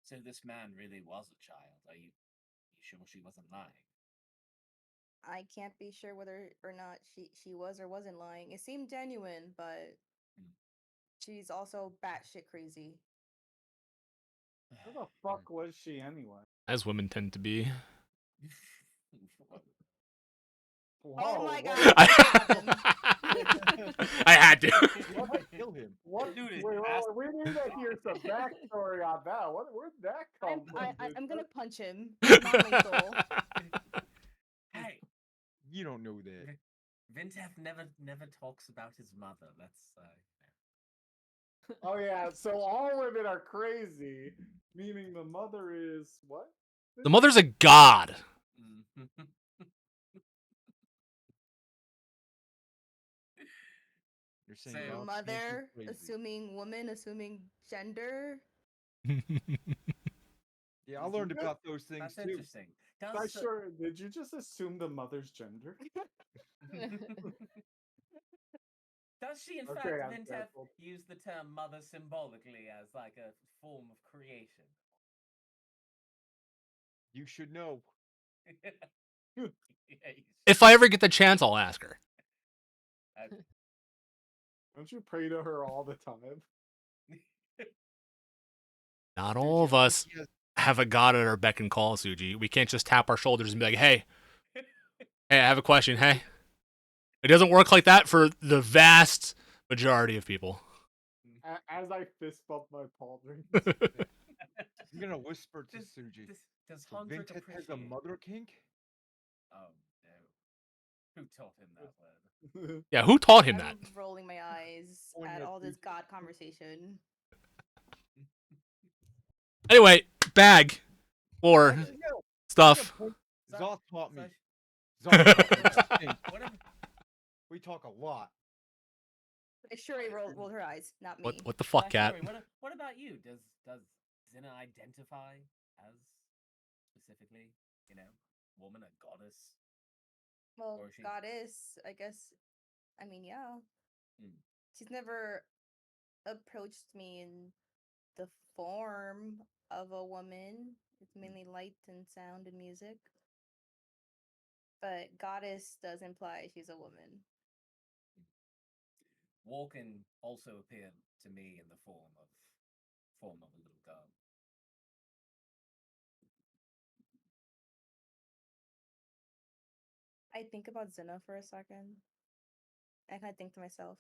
So this man really was a child. Are you sure she wasn't lying? I can't be sure whether or not she was or wasn't lying. It seemed genuine, but she's also batshit crazy. Who the fuck was she anyway? As women tend to be. Whoa, Oh my god! I had to. Kill him. What? Dude is Wait, fast. we need to hear some backstory on that. Where'd that come from? I'm gonna punch him. Non-lethal. Hey, You don't know that. Vintef never talks about his mother. That's Oh yeah, so all women are crazy, meaning the mother is what? The mother's a god. You're saying So- Rob Shanks is Mother, crazy. assuming woman, assuming gender. Yeah, I learned about those things that's too. interesting. I sure did you just assume the mother's gender? Does she, in Okay, fact, I'm Vintef, canceled. use the term mother symbolically as like a form of creation? You should know. Yeah, If I ever get the chance, I'll ask her. Don't you pray to her all the time? Not all of us have a god at our beck and call, Suji. We can't just tap our shoulders and be like, hey, I have a question, hey. It doesn't work like that for the vast majority of people. As I fist bump my pauldrons. I'm gonna whisper to Suji. Does So Hondrick Vinted has a appreciate? mother kink? Oh no! Who taught him that word? Yeah, who taught him that? I'm rolling my eyes Pulling at my all this teeth. god conversation. Anyway, bag or Yeah, stuff. Zoth taught me. Sash- Zoth taught me. Whatever. We talk a lot. Shuri rolled her eyes, not me. What the fuck, cat? Sorry, what about you? Does Zena identify as specifically, woman, a goddess? Well, Or is she- goddess, I guess. I mean, yeah. Hmm. She's never approached me in the form of a woman. It's mainly light and sound and music. But goddess does imply she's a woman. Walken also appeared to me in the form of a little girl. I think about Zena for a second. I kind of think to myself,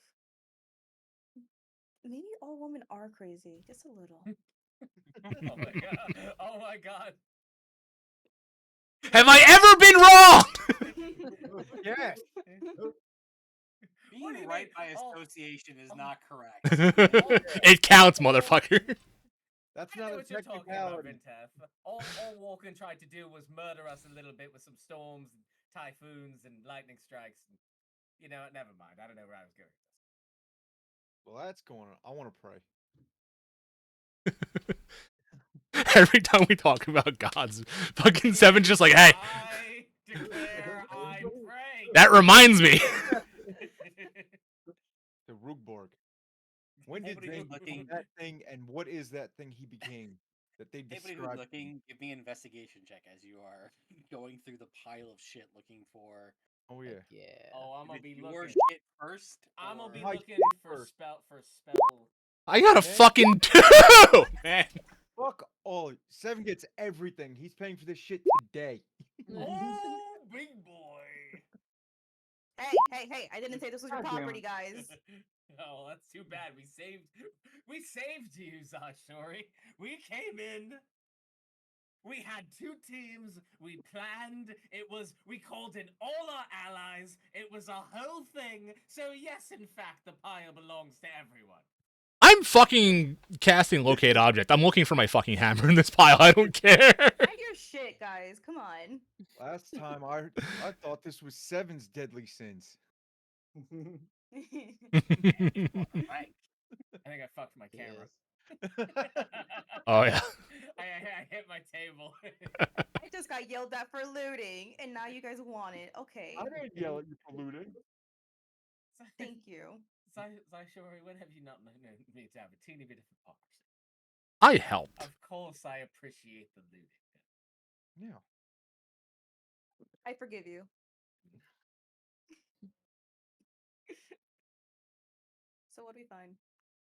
maybe all women are crazy, just a little. Oh my god! Oh my god! Have I ever been wrong? Yes. What do Being you right mean? by Oh, association is oh. not correct. It counts, motherfucker. That's I know not a what you're talking about, technicality. Vintef. All Walken tried to do was murder us a little bit with some storms, and typhoons, and lightning strikes. And, never mind. I don't know where I was going. Well, that's going on. I want to pray. Every time we talk about gods, fucking Seven's just like, hey, I declare I pray. that reminds me. The Rugborg. When did Anybody they who's looking- become that thing, and what is that thing he became that they Anybody who's described? looking, give me an investigation check as you are going through the pile of shit looking for. Oh yeah. Yeah. Oh, I'm Is gonna it be your looking. shit first? I'm gonna or- be My looking shit for first. spell. I got a Man. fucking 2, man. Fuck all. Seven gets everything. He's paying for this shit today. Oh, big boy. Hey! I didn't say this was your God damn property, it. guys. Oh, that's too bad. We saved you, Zashori. We came in. We had 2 teams. We planned. We called in all our allies. It was a whole thing. So yes, in fact, the pile belongs to everyone. I'm fucking casting locate object. I'm looking for my fucking hammer in this pile. I don't care. Find your shit, guys. Come on. Last time I thought this was Seven's deadly sins. Right. I think I fucked my camera. Oh yeah. I hit my table. I just got yelled at for looting, and now you guys want it. Okay. I didn't yell at you for looting. Thank you. Zashori, when have you not known me to have a teeny bit of hypocrisy? I helped. Of course, I appreciate the looting. Yeah. I forgive you. So what do we find?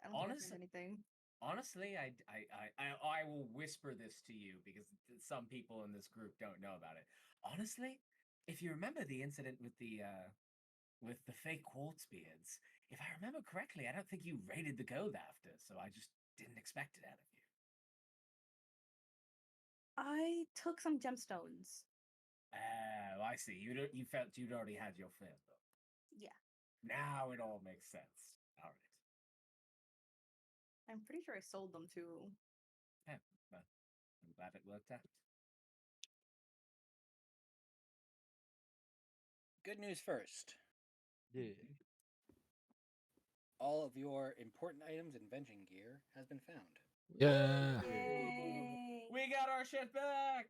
I don't think I Honestly- found anything. Honestly, I will whisper this to you because some people in this group don't know about it. Honestly, if you remember the incident with the fake quartz beards, if I remember correctly, I don't think you raided the gold after, so I just didn't expect it out of you. I took some gemstones. Oh, I see. You felt you'd already had your fill. Yeah. Now it all makes sense. All right. I'm pretty sure I sold them too. Yeah, well, I'm glad it worked out. Good news first. Yeah. All of your important items and vengeance gear has been found. Yeah. Yay! We got our shit back.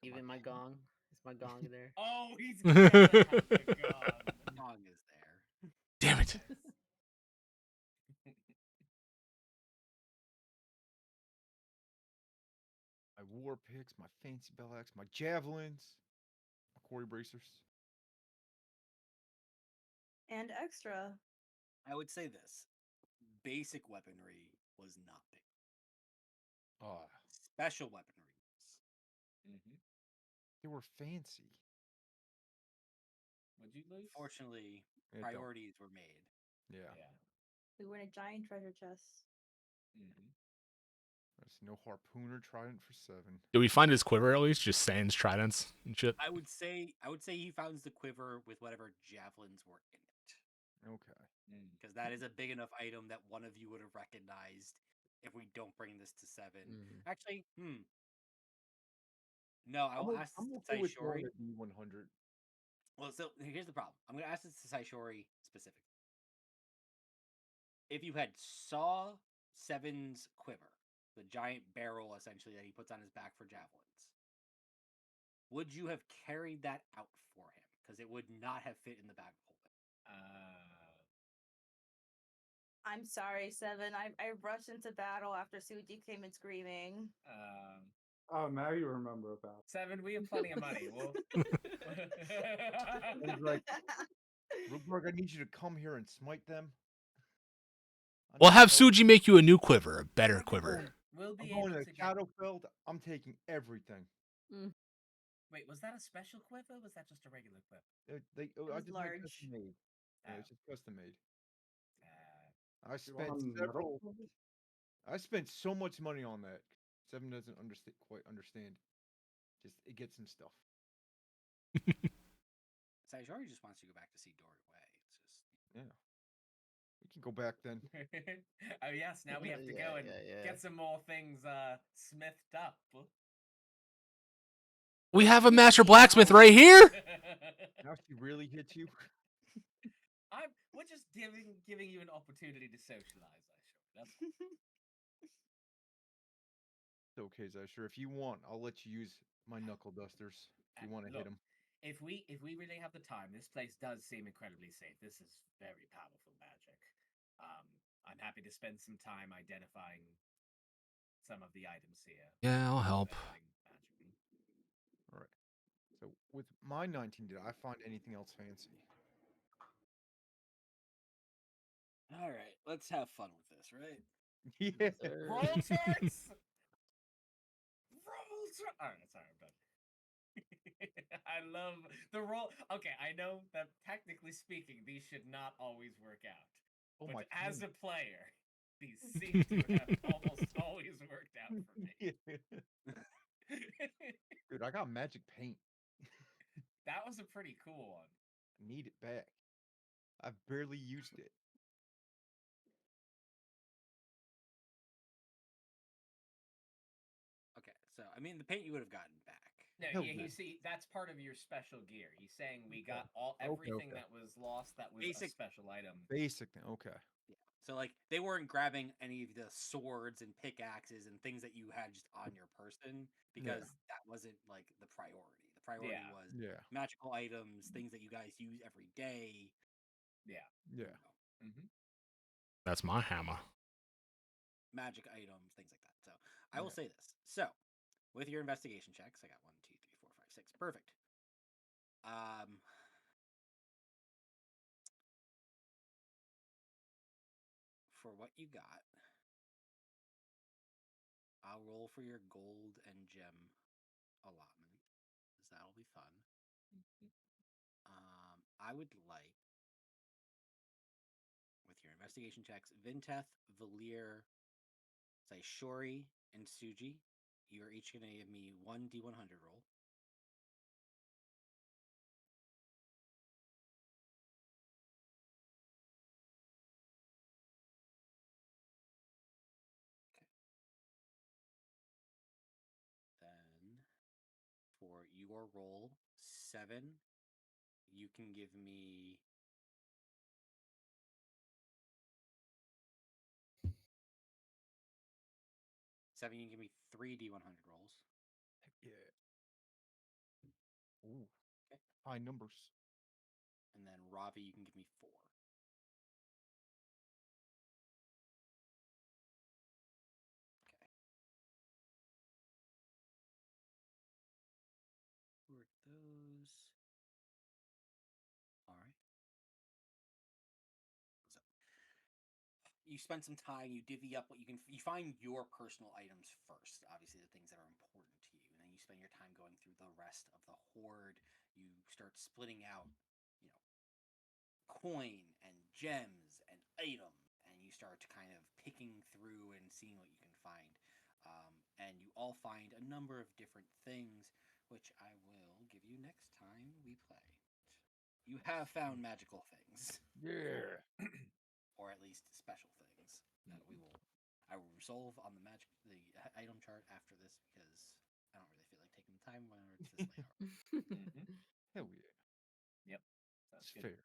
Even my gong. Is my gong there? Oh, he's gonna have the gun. Dog is there. Damn it. My war picks, my fancy bell axe, my javelins, my quarry bracers. And extra. I would say this: basic weaponry was not big. Ah, Special weaponry. Mm-hmm. they were fancy. Would you lose? Fortunately, It don't- priorities were made. Yeah. We were in a giant treasure chest. Mm-hmm. There's no harpooner trident for 7. Did we find his quiver at least? Just Sans tridents and shit. I would say he found the quiver with whatever javelins were in it, Okay. because that is a big enough item that one of you would have recognized if we don't bring this to 7. Actually, no, I will ask I'm the okay with going Saishori. to D100. Well, so here's the problem. I'm going to ask this to Saishori specifically. if you had saw Seven's quiver, the giant barrel essentially that he puts on his back for javelins, would you have carried that out for him? Because it would not have fit in the bag of holding. I'm sorry, Seven. I rushed into battle after Suji came in screaming. Oh, now you remember about it. 7, we have plenty of money. We'll. He's like, Rugmark, I need you to come here and smite them. We'll have Suji make you a new quiver, a better quiver. We'll I'm be going able to to the get. cattle field. I'm taking everything. Wait, was that a special quiver? Or was that just a regular quiver? I was just large. custom made. Yeah, it's just custom made. I You spent want several. metal? I spent so much money on that. 7 doesn't quite understand. Just it gets some stuff. Saishari just wants to go back to see Dory Way. It's just Yeah. We can go back then. Oh yes, now we have to go and get some more things smithed up. We have a master blacksmith right here. Now she really hits you. We're just giving you an opportunity to socialize, I sure. That's all. It's okay, Zysher. If you want, I'll let you use my knuckle dusters if you want to hit Look, them. If we really have the time, this place does seem incredibly safe. This is very powerful magic. I'm happy to spend some time identifying some of the items here. Yeah, I'll help. All right. So with my 19, did I find anything else fancy? all right. Let's have fun with this, right? Yeah. Roll charts. Roll charts. All right, sorry, but I love the roll. Okay, I know that technically speaking, these should not always work out. Oh But my as God. a player, these seem to have almost always worked out for me. Dude, I got magic paint. That was a pretty cool one. I need it back. I've barely used it. Okay, so I mean, the paint you would have gotten back. No, Hell yeah, yeah. you see, that's part of your special gear. He's saying we got Okay, everything okay. that was lost that was a special item. Basic thing. Okay. Yeah. So like they weren't grabbing any of the swords and pickaxes and things that you had just on your person because that wasn't like the priority. The priority was magical items, things that you guys use every day. Yeah. Yeah. That's my hammer. Magic items, things like that. So I will say this. So with your investigation checks, I got 1, 2, 3, 4, 5, 6. Perfect. For what you got, I'll roll for your gold and gem allotment, because that'll be fun. I would like, with your investigation checks, Vinteth, Valir, Saishori, and Suji, you are each going to give me 1 D100 roll. Then for your roll 7, you can give me 7. You can give me 3 D100 rolls. Yeah. Ooh. Okay. High numbers. And then Ravi, you can give me 4. Okay. Work those. All right. So you spend some time, you divvy up what you can, you find your personal items first, obviously the things that are important to you, and then you spend your time going through the rest of the hoard. You start splitting out, you know, coin and gems and items, and you start to kind of picking through and seeing what you can find. And you all find a number of different things, which I will give you next time we play. You have found magical things. Yeah. Or at least special things that I will resolve on the item chart after this, because I don't really feel like taking the time when it's this late already. Hell yeah. Yep. That's fair.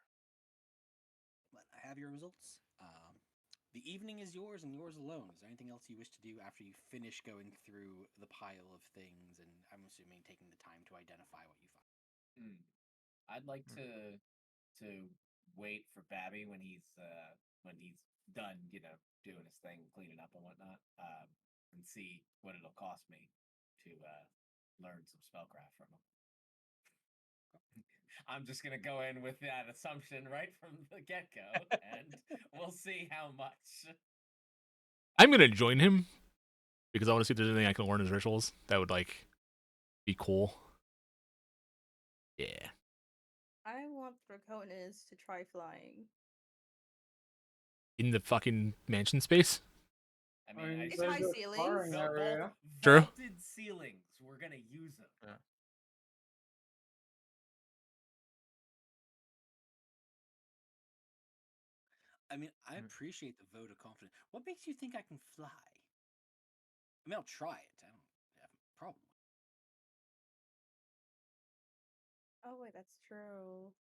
But I have your results. The evening is yours and yours alone. Is there anything else you wish to do after you finish going through the pile of things and I'm assuming taking the time to identify what you find? I'd like to wait for Babby when he's done, doing his thing, cleaning up and whatnot, and see what it'll cost me to learn some spellcraft from him. I'm just gonna go in with that assumption right from the get go, and we'll see how much. I'm gonna join him because I want to see if there's anything I can learn his rituals that would like be cool. Yeah. I want Draconis to try flying. In the fucking mansion space. I I mean, mean, I It's there's high a ceilings. sparring area. True. vaulted ceilings. We're gonna use them. Yeah. I mean, I Mm. appreciate the vote of confidence. What makes you think I can fly? I mean, I'll try it. I don't have a problem. Oh wait, that's true.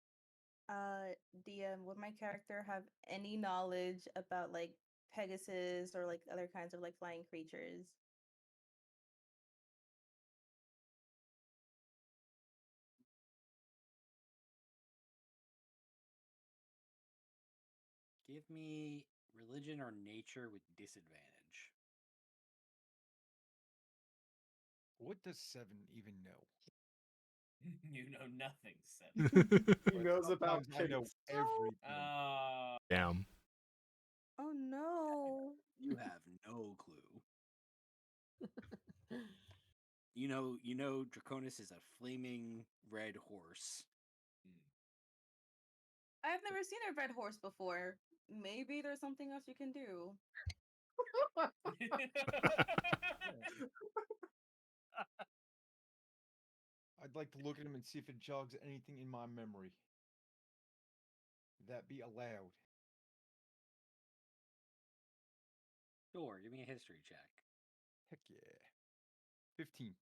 DM, would my character have any knowledge about like Pegasus or like other kinds of like flying creatures? Give me religion or nature with disadvantage. What does 7 even know? You know nothing, Seth. He But knows about sometimes I know kids. everything. Damn. Oh no. You have no clue. You know Draconis is a flaming red horse. I've never seen a red horse before. Maybe there's something else you can do. I'd like to look at him and see if it jogs anything in my memory. Would that be allowed? Sure, give me a history check. Heck yeah. 15.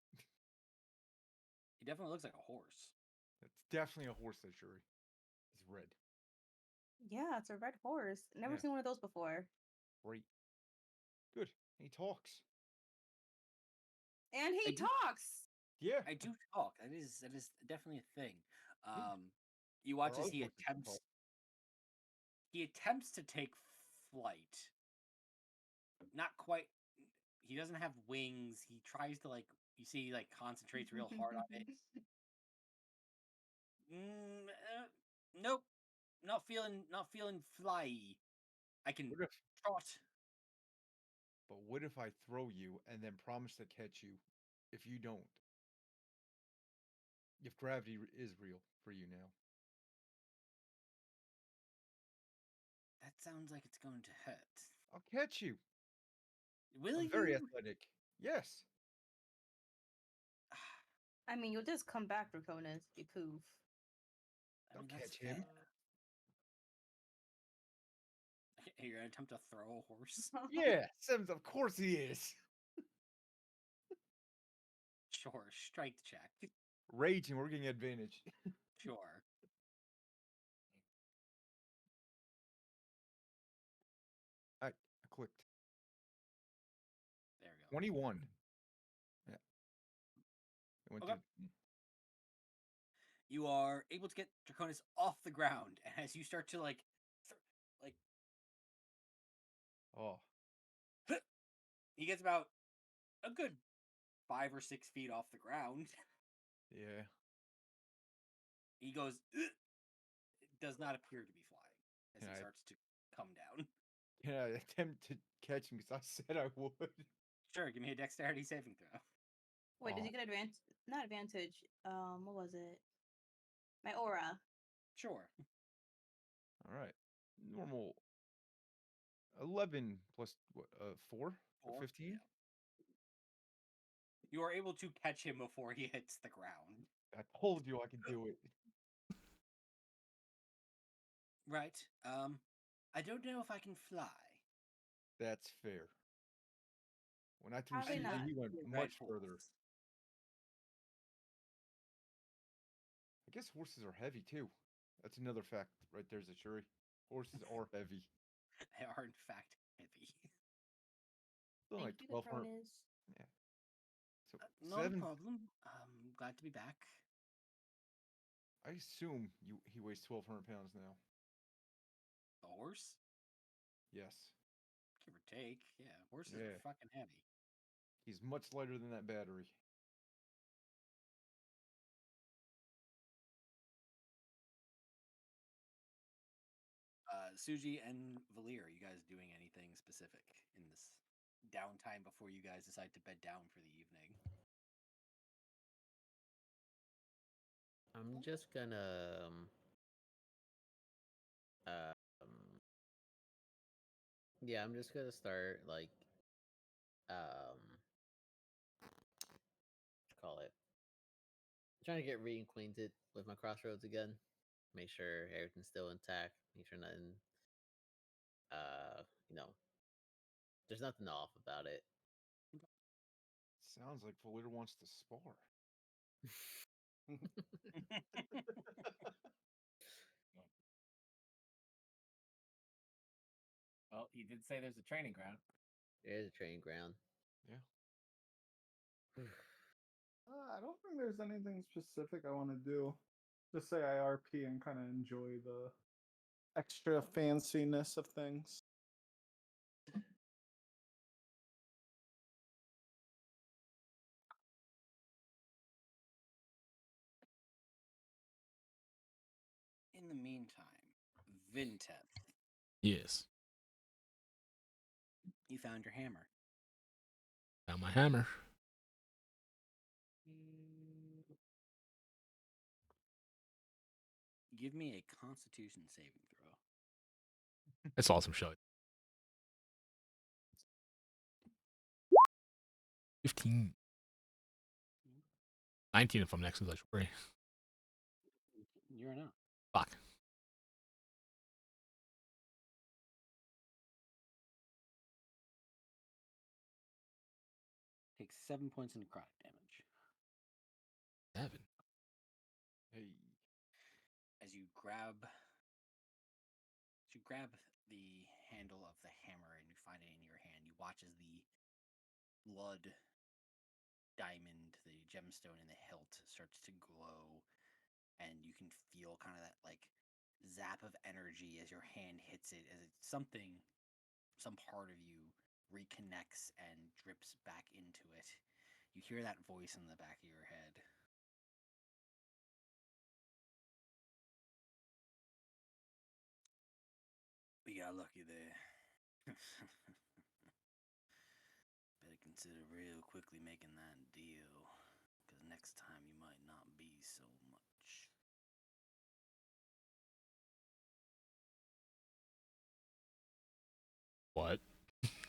He definitely looks like a horse. That's definitely a horse, that jury. It's red. Yeah, it's a red horse. Never Yeah. seen one of those before. Great. Good. He talks. And he I do- talks. Yeah. I do talk. That is definitely a thing. Yeah. You Our watch other as he horses can attempts talk. he attempts to take flight. Not quite. He doesn't have wings. He tries to you see he concentrates real hard on it. Nope. Not feeling fly. I can What if, trot. but what if I throw you and then promise to catch you if you don't? If gravity is real for you now. That sounds like it's going to hurt. I'll catch you. Will I'm very you? athletic. Yes. I mean, you'll just come back, Draconis. You poof. I I'll mean, that's catch him. fair. You're gonna attempt to throw a horse? Yeah, Sims, of course he is. Sure, strike check. Raging, we're getting advantage. Sure. I clicked. There we go. 21. Yeah. It went Okay. to You are able to get Draconis off the ground, and as you start to oh. he gets about a good 5 or 6 feet off the ground. Yeah. He goes. It does not appear to be flying as Can he I, starts to come down. can I attempt to catch him because I said I would? Sure, give me a dexterity saving throw. Wait, did Oh. you get advantage? Not advantage. What was it? My aura. Sure. All right. Normal 11 plus what, 4? 4. 15? Yeah. You are able to catch him before he hits the ground. I told you I could do it. Right. I don't know if I can fly. That's fair. When I threw Probably CG, not. he went Red much further. horse. I guess horses are heavy too. That's another fact right there's a jury. Horses are heavy. They are in fact heavy. Still like Thank you, 1,200. Cronus. Yeah. So Not a seven. problem. Glad to be back. I assume he weighs 1,200 pounds now. The horse, Yes. give or take. Yeah, horses Yeah. are fucking heavy. He's much lighter than that battery. Suji and Valir, are you guys doing anything specific in this downtime before you guys decide to bed down for the evening? I'm just gonna yeah, I'm just gonna start like call it trying to get reacquainted with my crossroads again. Make sure everything's still intact. Make sure nothing you know, there's nothing off about it. Sounds like Valir wants to spar. Well, he did say there's a training ground. There's a training ground. Yeah. I don't think there's anything specific I want to do. Just say IRP and kind of enjoy the extra fanciness of things. In the meantime, Vintep, Yes. you found your hammer. Found my hammer. Give me a Constitution saving throw. It's awesome show. 15. 19 if I'm next to the story. You're an out. Fuck. Takes 7 points of necrotic damage. 7. Hey. As you grab the handle of the hammer and you find it in your hand, you watch as the blood diamond, the gemstone in the hilt, starts to glow, and you can feel kind of that like zap of energy as your hand hits it, as it's some part of you reconnects and drips back into it. You hear that voice in the back of your head. We got lucky there. Better consider real quickly making that deal, because next time you might not be so much. What?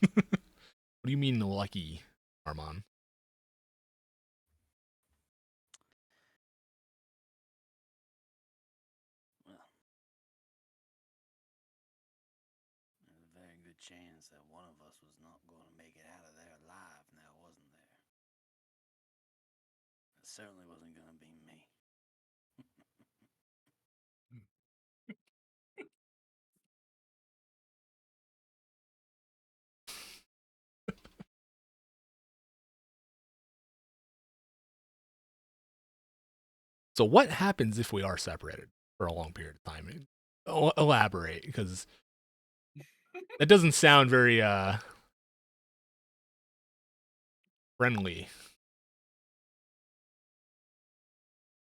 What do you mean lucky, Armand? Well, there's a very good chance that one of us was not going to make it out of there alive now, wasn't there? It certainly wasn't going to be me. So what happens if we are separated for a long period of time? Elaborate, because that doesn't sound very friendly,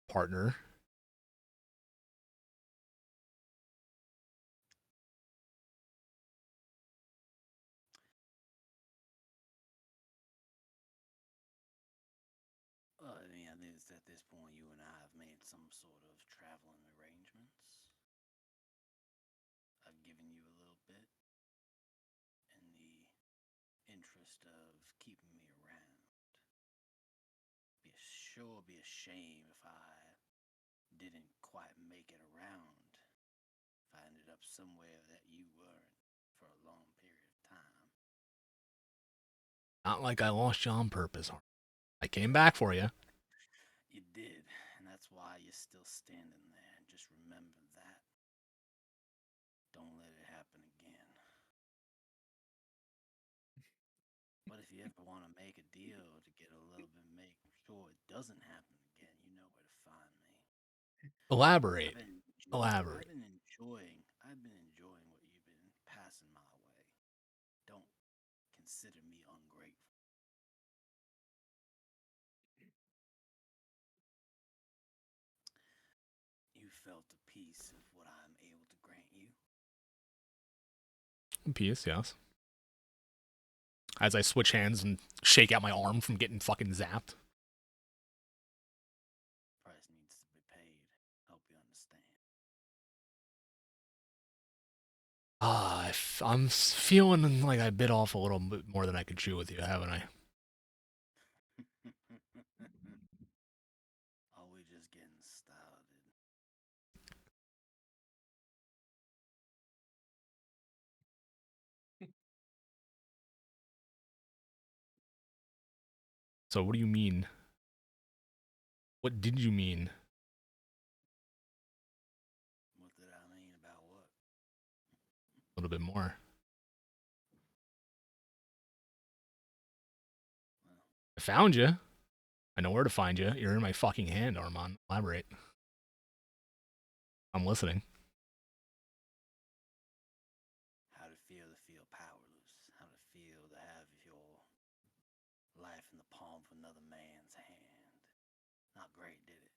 partner. Well, I mean, at this point, you and I have made some sort of traveling arrangements. I've given you a little bit in the interest of keeping me around. Be a shame if I didn't quite make it around. If I ended up somewhere that you weren't for a long period of time. Not like I lost you on purpose. I came back for you. You did, and that's why you're still standing there. And just remember that. Don't let it happen again. But if you ever want to make a deal to get a little bit, make sure it doesn't happen again, you know where to find me. Elaborate. I've been Elaborate. I've been enjoying what you've been passing my way. Don't consider me ungrateful. You felt a piece of what I'm able to grant you. Piece, yes. As I switch hands and shake out my arm from getting fucking zapped. Price needs to be paid. Hope you understand. I'm feeling like I bit off a little bit more than I could chew with you, haven't I? Are we just getting started? So what do you mean? What did you mean? What did I mean about what? A little bit more. Well, I found you. I know where to find you. You're in my fucking hand, Armand. Elaborate. I'm listening. how to feel powerless. How to feel to have your life in the palm of another man's hand. Not great, did it?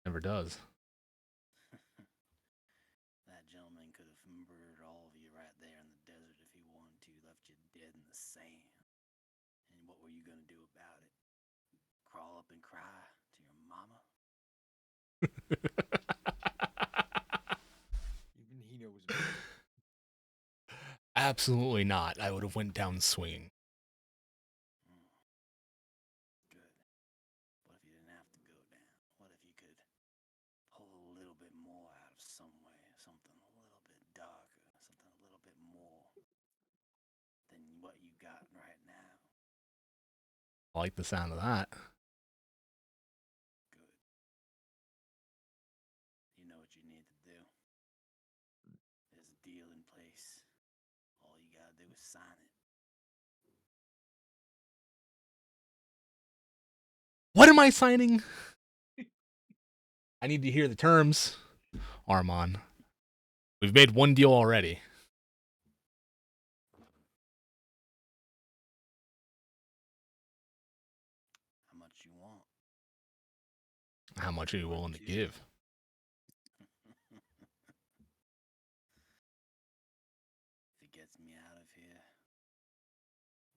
Never does. That gentleman could have murdered all of you right there in the desert if he wanted to, left you dead in the sand. And what were you going to do about it? Crawl up and cry to your mama? Even he knows better. Absolutely not. I would have went down swinging. Good. What if you didn't have to go down? What if you could pull a little bit more out of somewhere? Something a little bit darker, something a little bit more than what you got right now. I like the sound of that. Good. You know what you need to do. There's a deal in place. All you gotta do is sign it. What am I signing? I need to hear the terms, Armand. We've made one deal already. How much you want? How much are you willing to give? If it gets me out of here,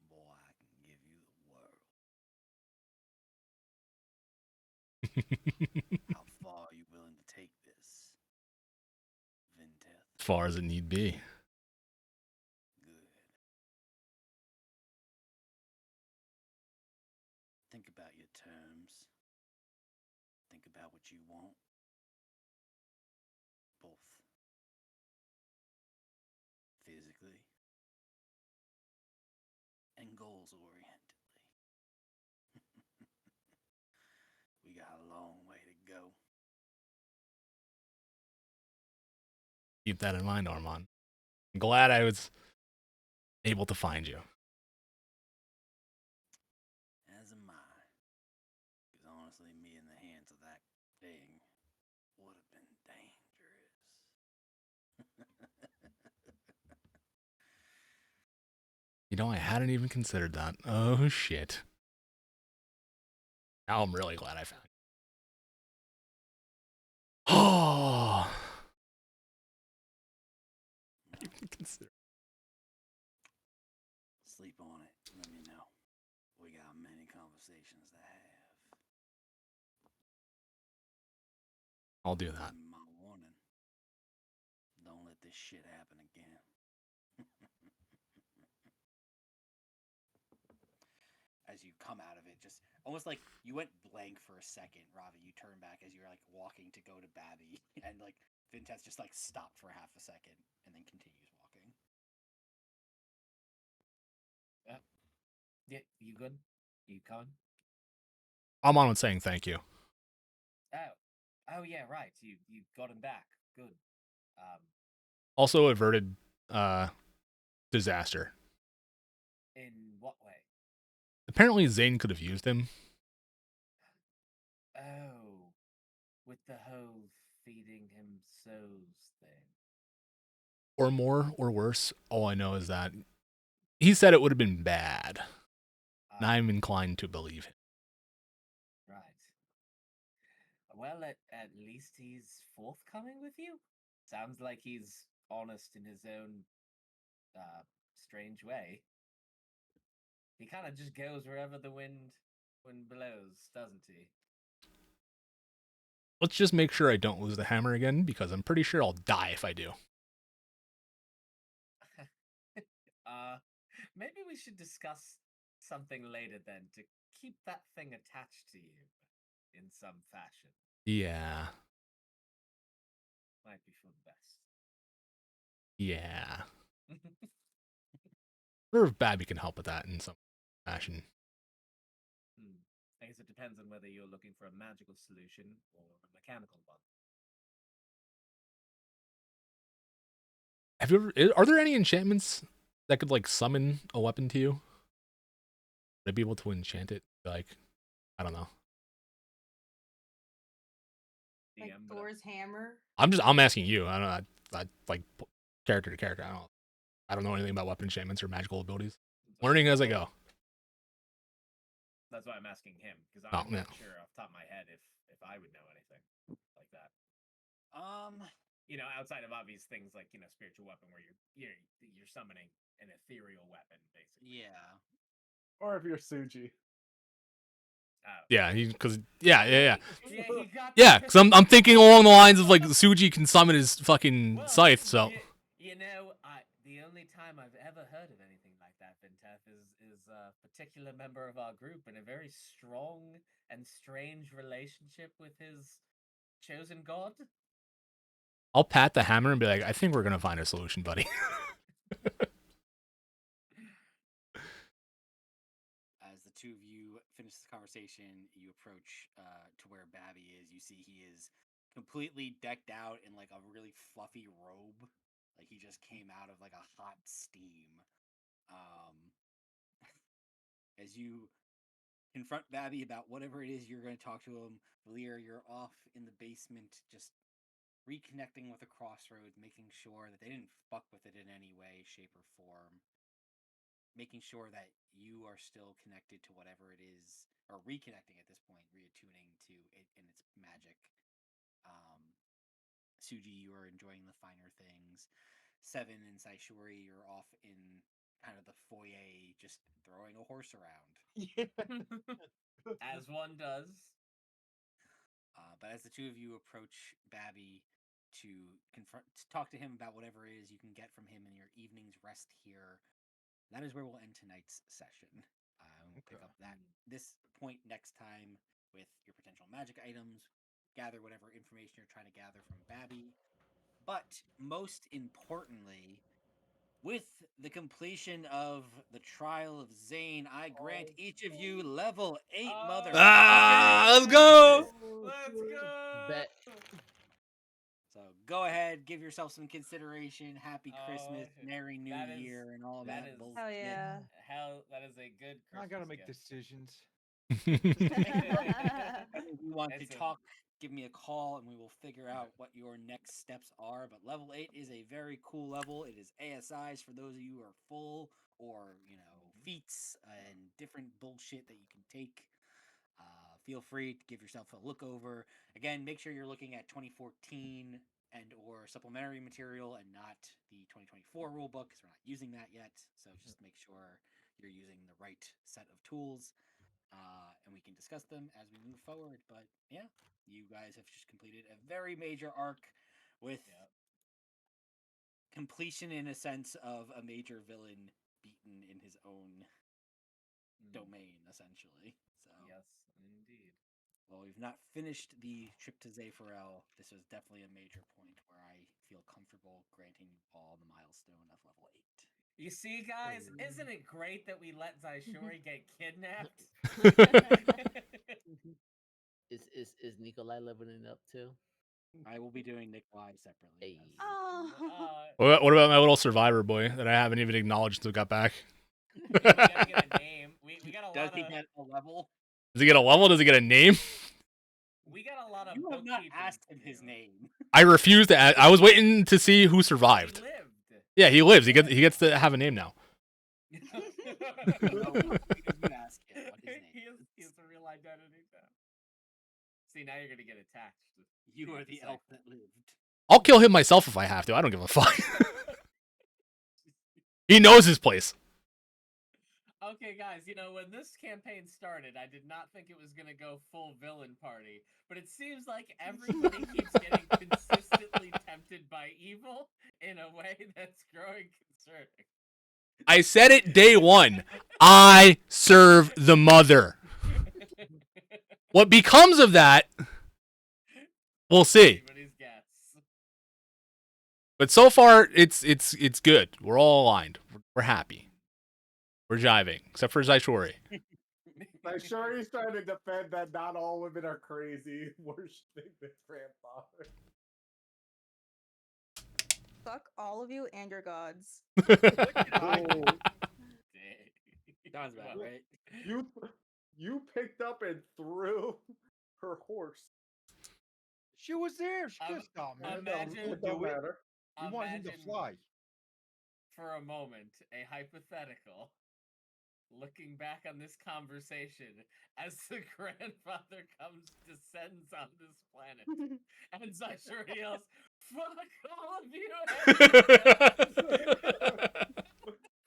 boy, I can give you the world. How far are you willing to take this, Vinteth? As far as it need be. Good. Think about your terms. Think about what you want. Both physically and goals orientedly. We got a long way to go. Keep that in mind, Armand. I'm glad I was able to find you. As am I. Because honestly, me in the hands of that thing would have been dangerous. You know, I hadn't even considered that. Oh, shit. Now I'm really glad I found you. Oh. I didn't even consider. Sleep on it. Let me know. We got many conversations to have. I'll do that. My warning. Don't let this shit happen again. As you come out of it, just almost like you went blank for a second, Ravi. You turn back as you're like walking to go to Babby, and like Vinteth just like stopped for half a second and then continues walking. Yeah, you good? You coming? I'm on with saying thank you. Oh yeah, right. You got him back. Good. Also averted disaster. In what way? apparently Zane could have used him. Oh, with the whole feeding him souls thing. Or more, or worse. All I know is that he said it would have been bad. And I'm inclined to believe him. Right. Well, at least he's forthcoming with you. Sounds like he's honest in his own strange way. He kind of just goes wherever the wind blows, doesn't he? Let's just make sure I don't lose the hammer again, because I'm pretty sure I'll die if I do. Maybe we should discuss something later then to keep that thing attached to you in some fashion. Yeah. Might be for the best. Yeah. Or if Babby can help with that in some fashion. I guess it depends on whether you're looking for a magical solution or a mechanical one. Have you ever? Are there any enchantments that could like summon a weapon to you? Would I be able to enchant it? Like, I don't know. Like Thor's hammer. I'm asking you. I don't know. I like character to character. I don't know anything about weapon enchantments or magical abilities. Learning as I go. That's why I'm asking him, because I'm not sure off the top of my head if I would know anything like that. You know, outside of obvious things like, you know, spiritual weapon where you're summoning an ethereal weapon, basically. Yeah. Or if you're Suji. Yeah, because yeah. Yeah, because I'm thinking along the lines of like Suji can summon his fucking scythe. So you know, the only time I've ever heard of anything like that, Vintef, is a particular member of our group in a very strong and strange relationship with his chosen god. I'll pat the hammer and be like, I think we're gonna find a solution, buddy. As the two of you finish this conversation, you approach to where Babby is. You see he is completely decked out in like a really fluffy robe, like he just came out of like a hot steam. As you confront Babby about whatever it is you're going to talk to him, Valir, you're off in the basement, just reconnecting with the crossroads, making sure that they didn't fuck with it in any way, shape, or form. Making sure that you are still connected to whatever it is, or reconnecting at this point, reattuning to it and its magic. Suji, you are enjoying the finer things. Seven and Saishuri, you're off in kind of the foyer, just throwing a horse around. As one does. But as the two of you approach Babby to talk to him about whatever it is you can get from him in your evening's rest here, that is where we'll end tonight's session. We'll pick up this point next time with your potential magic items, gather whatever information you're trying to gather from Babby. But most importantly, with the completion of the trial of Zane, I grant each of you level 8 mother. Let's go! Let's go! Bet. So go ahead, give yourself some consideration. Happy Christmas, Merry New Year, and all that bullshit. Hell yeah. That is a good Christmas I gotta make gift. decisions. If you want to talk, give me a call and we will figure out what your next steps are. But level 8 is a very cool level. It is ASIs for those of you who are full, or, you know, feats and different bullshit that you can take. Feel free to give yourself a look over. Again, make sure you're looking at 2014 and or supplementary material and not the 2024 rulebook, because we're not using that yet. So just make sure you're using the right set of tools. And we can discuss them as we move forward. But yeah, you guys have just completed a very major arc with completion in a sense of a major villain beaten in his own domain, essentially. So yes, indeed. While we've not finished the trip to Zephyr, this was definitely a major point where I feel comfortable granting you all the milestone of level 8. You see, guys, isn't it great that we let Zaishori get kidnapped? Is Nikolai leveling up too? I will be doing Nikolai separately. Hey. Oh. What about my little survivor boy that I haven't even acknowledged until I got back? We gotta get a name. We gotta Does lot he of. get a level? Does he get a level? Does he get a name? We got a lot of. You have not bookkeeping asked to him his do. name. I refuse to ask. I was waiting to see who He survived. lived. Yeah, he lives. He gets to have a name now. No, we didn't ask him what his name He has a real identity now. See, now you're gonna get attached. You are the elf that lived. I'll kill him myself if I have to. I don't give a fuck. He knows his place. Okay, guys, when this campaign started, I did not think it was going to go full villain party, but it seems like everybody keeps getting consistently tempted by evil in a way that's growing concerning. I said it day one. I serve the mother. What becomes of that, we'll see. Anybody's guess. But so far, it's good. We're all aligned. We're happy. We're jiving, except for Zaishori. Zaishori's trying to defend that not all women are crazy, worshiping their grandfather. Fuck all of you and your gods. Sounds bad, right? You picked up and threw her horse. She was there. She could stop, man. Imagine. It don't matter. We want him to fly. For a moment, a hypothetical. Looking back on this conversation as the grandfather descends on this planet, and Zaishori yells, "Fuck all of you!"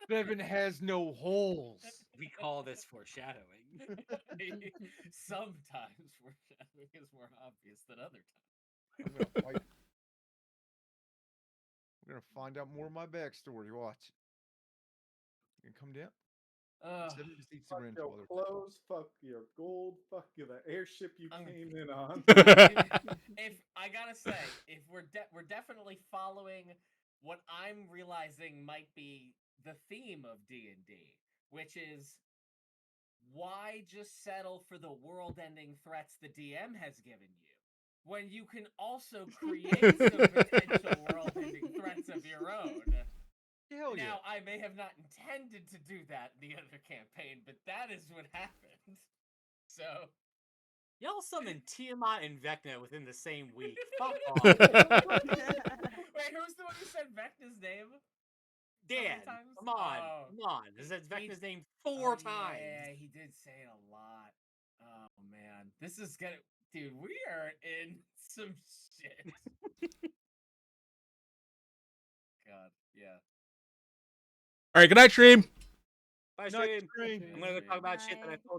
Bevan has no holes. We call this foreshadowing. Sometimes foreshadowing is more obvious than other times. I'm gonna fight. We're gonna find out more of my backstory. Watch. You can come down. 7 seats Fuck around your clothes, fuck your gold, fuck you the airship you came in on. If I gotta say, if we're definitely following what I'm realizing might be the theme of D&D, which is why just settle for the world-ending threats the DM has given you when you can also create some potential world-ending threats of your own. Hell yeah. Now, I may have not intended to do that in the other campaign, but that is what happened. So, Y'all summoned Tiamat and Vecna within the same week. Fuck off. wait, who's the one who said Vecna's name? Dan, times? come on. Oh. Come on. This is Vecna's name 4 times. Yeah, he did say it a lot. Oh, man. This is gonna... Dude, we are in some shit. God, yeah. All right, good night, stream. Bye, Night, stream. stream. I'm gonna go talk about shit that I told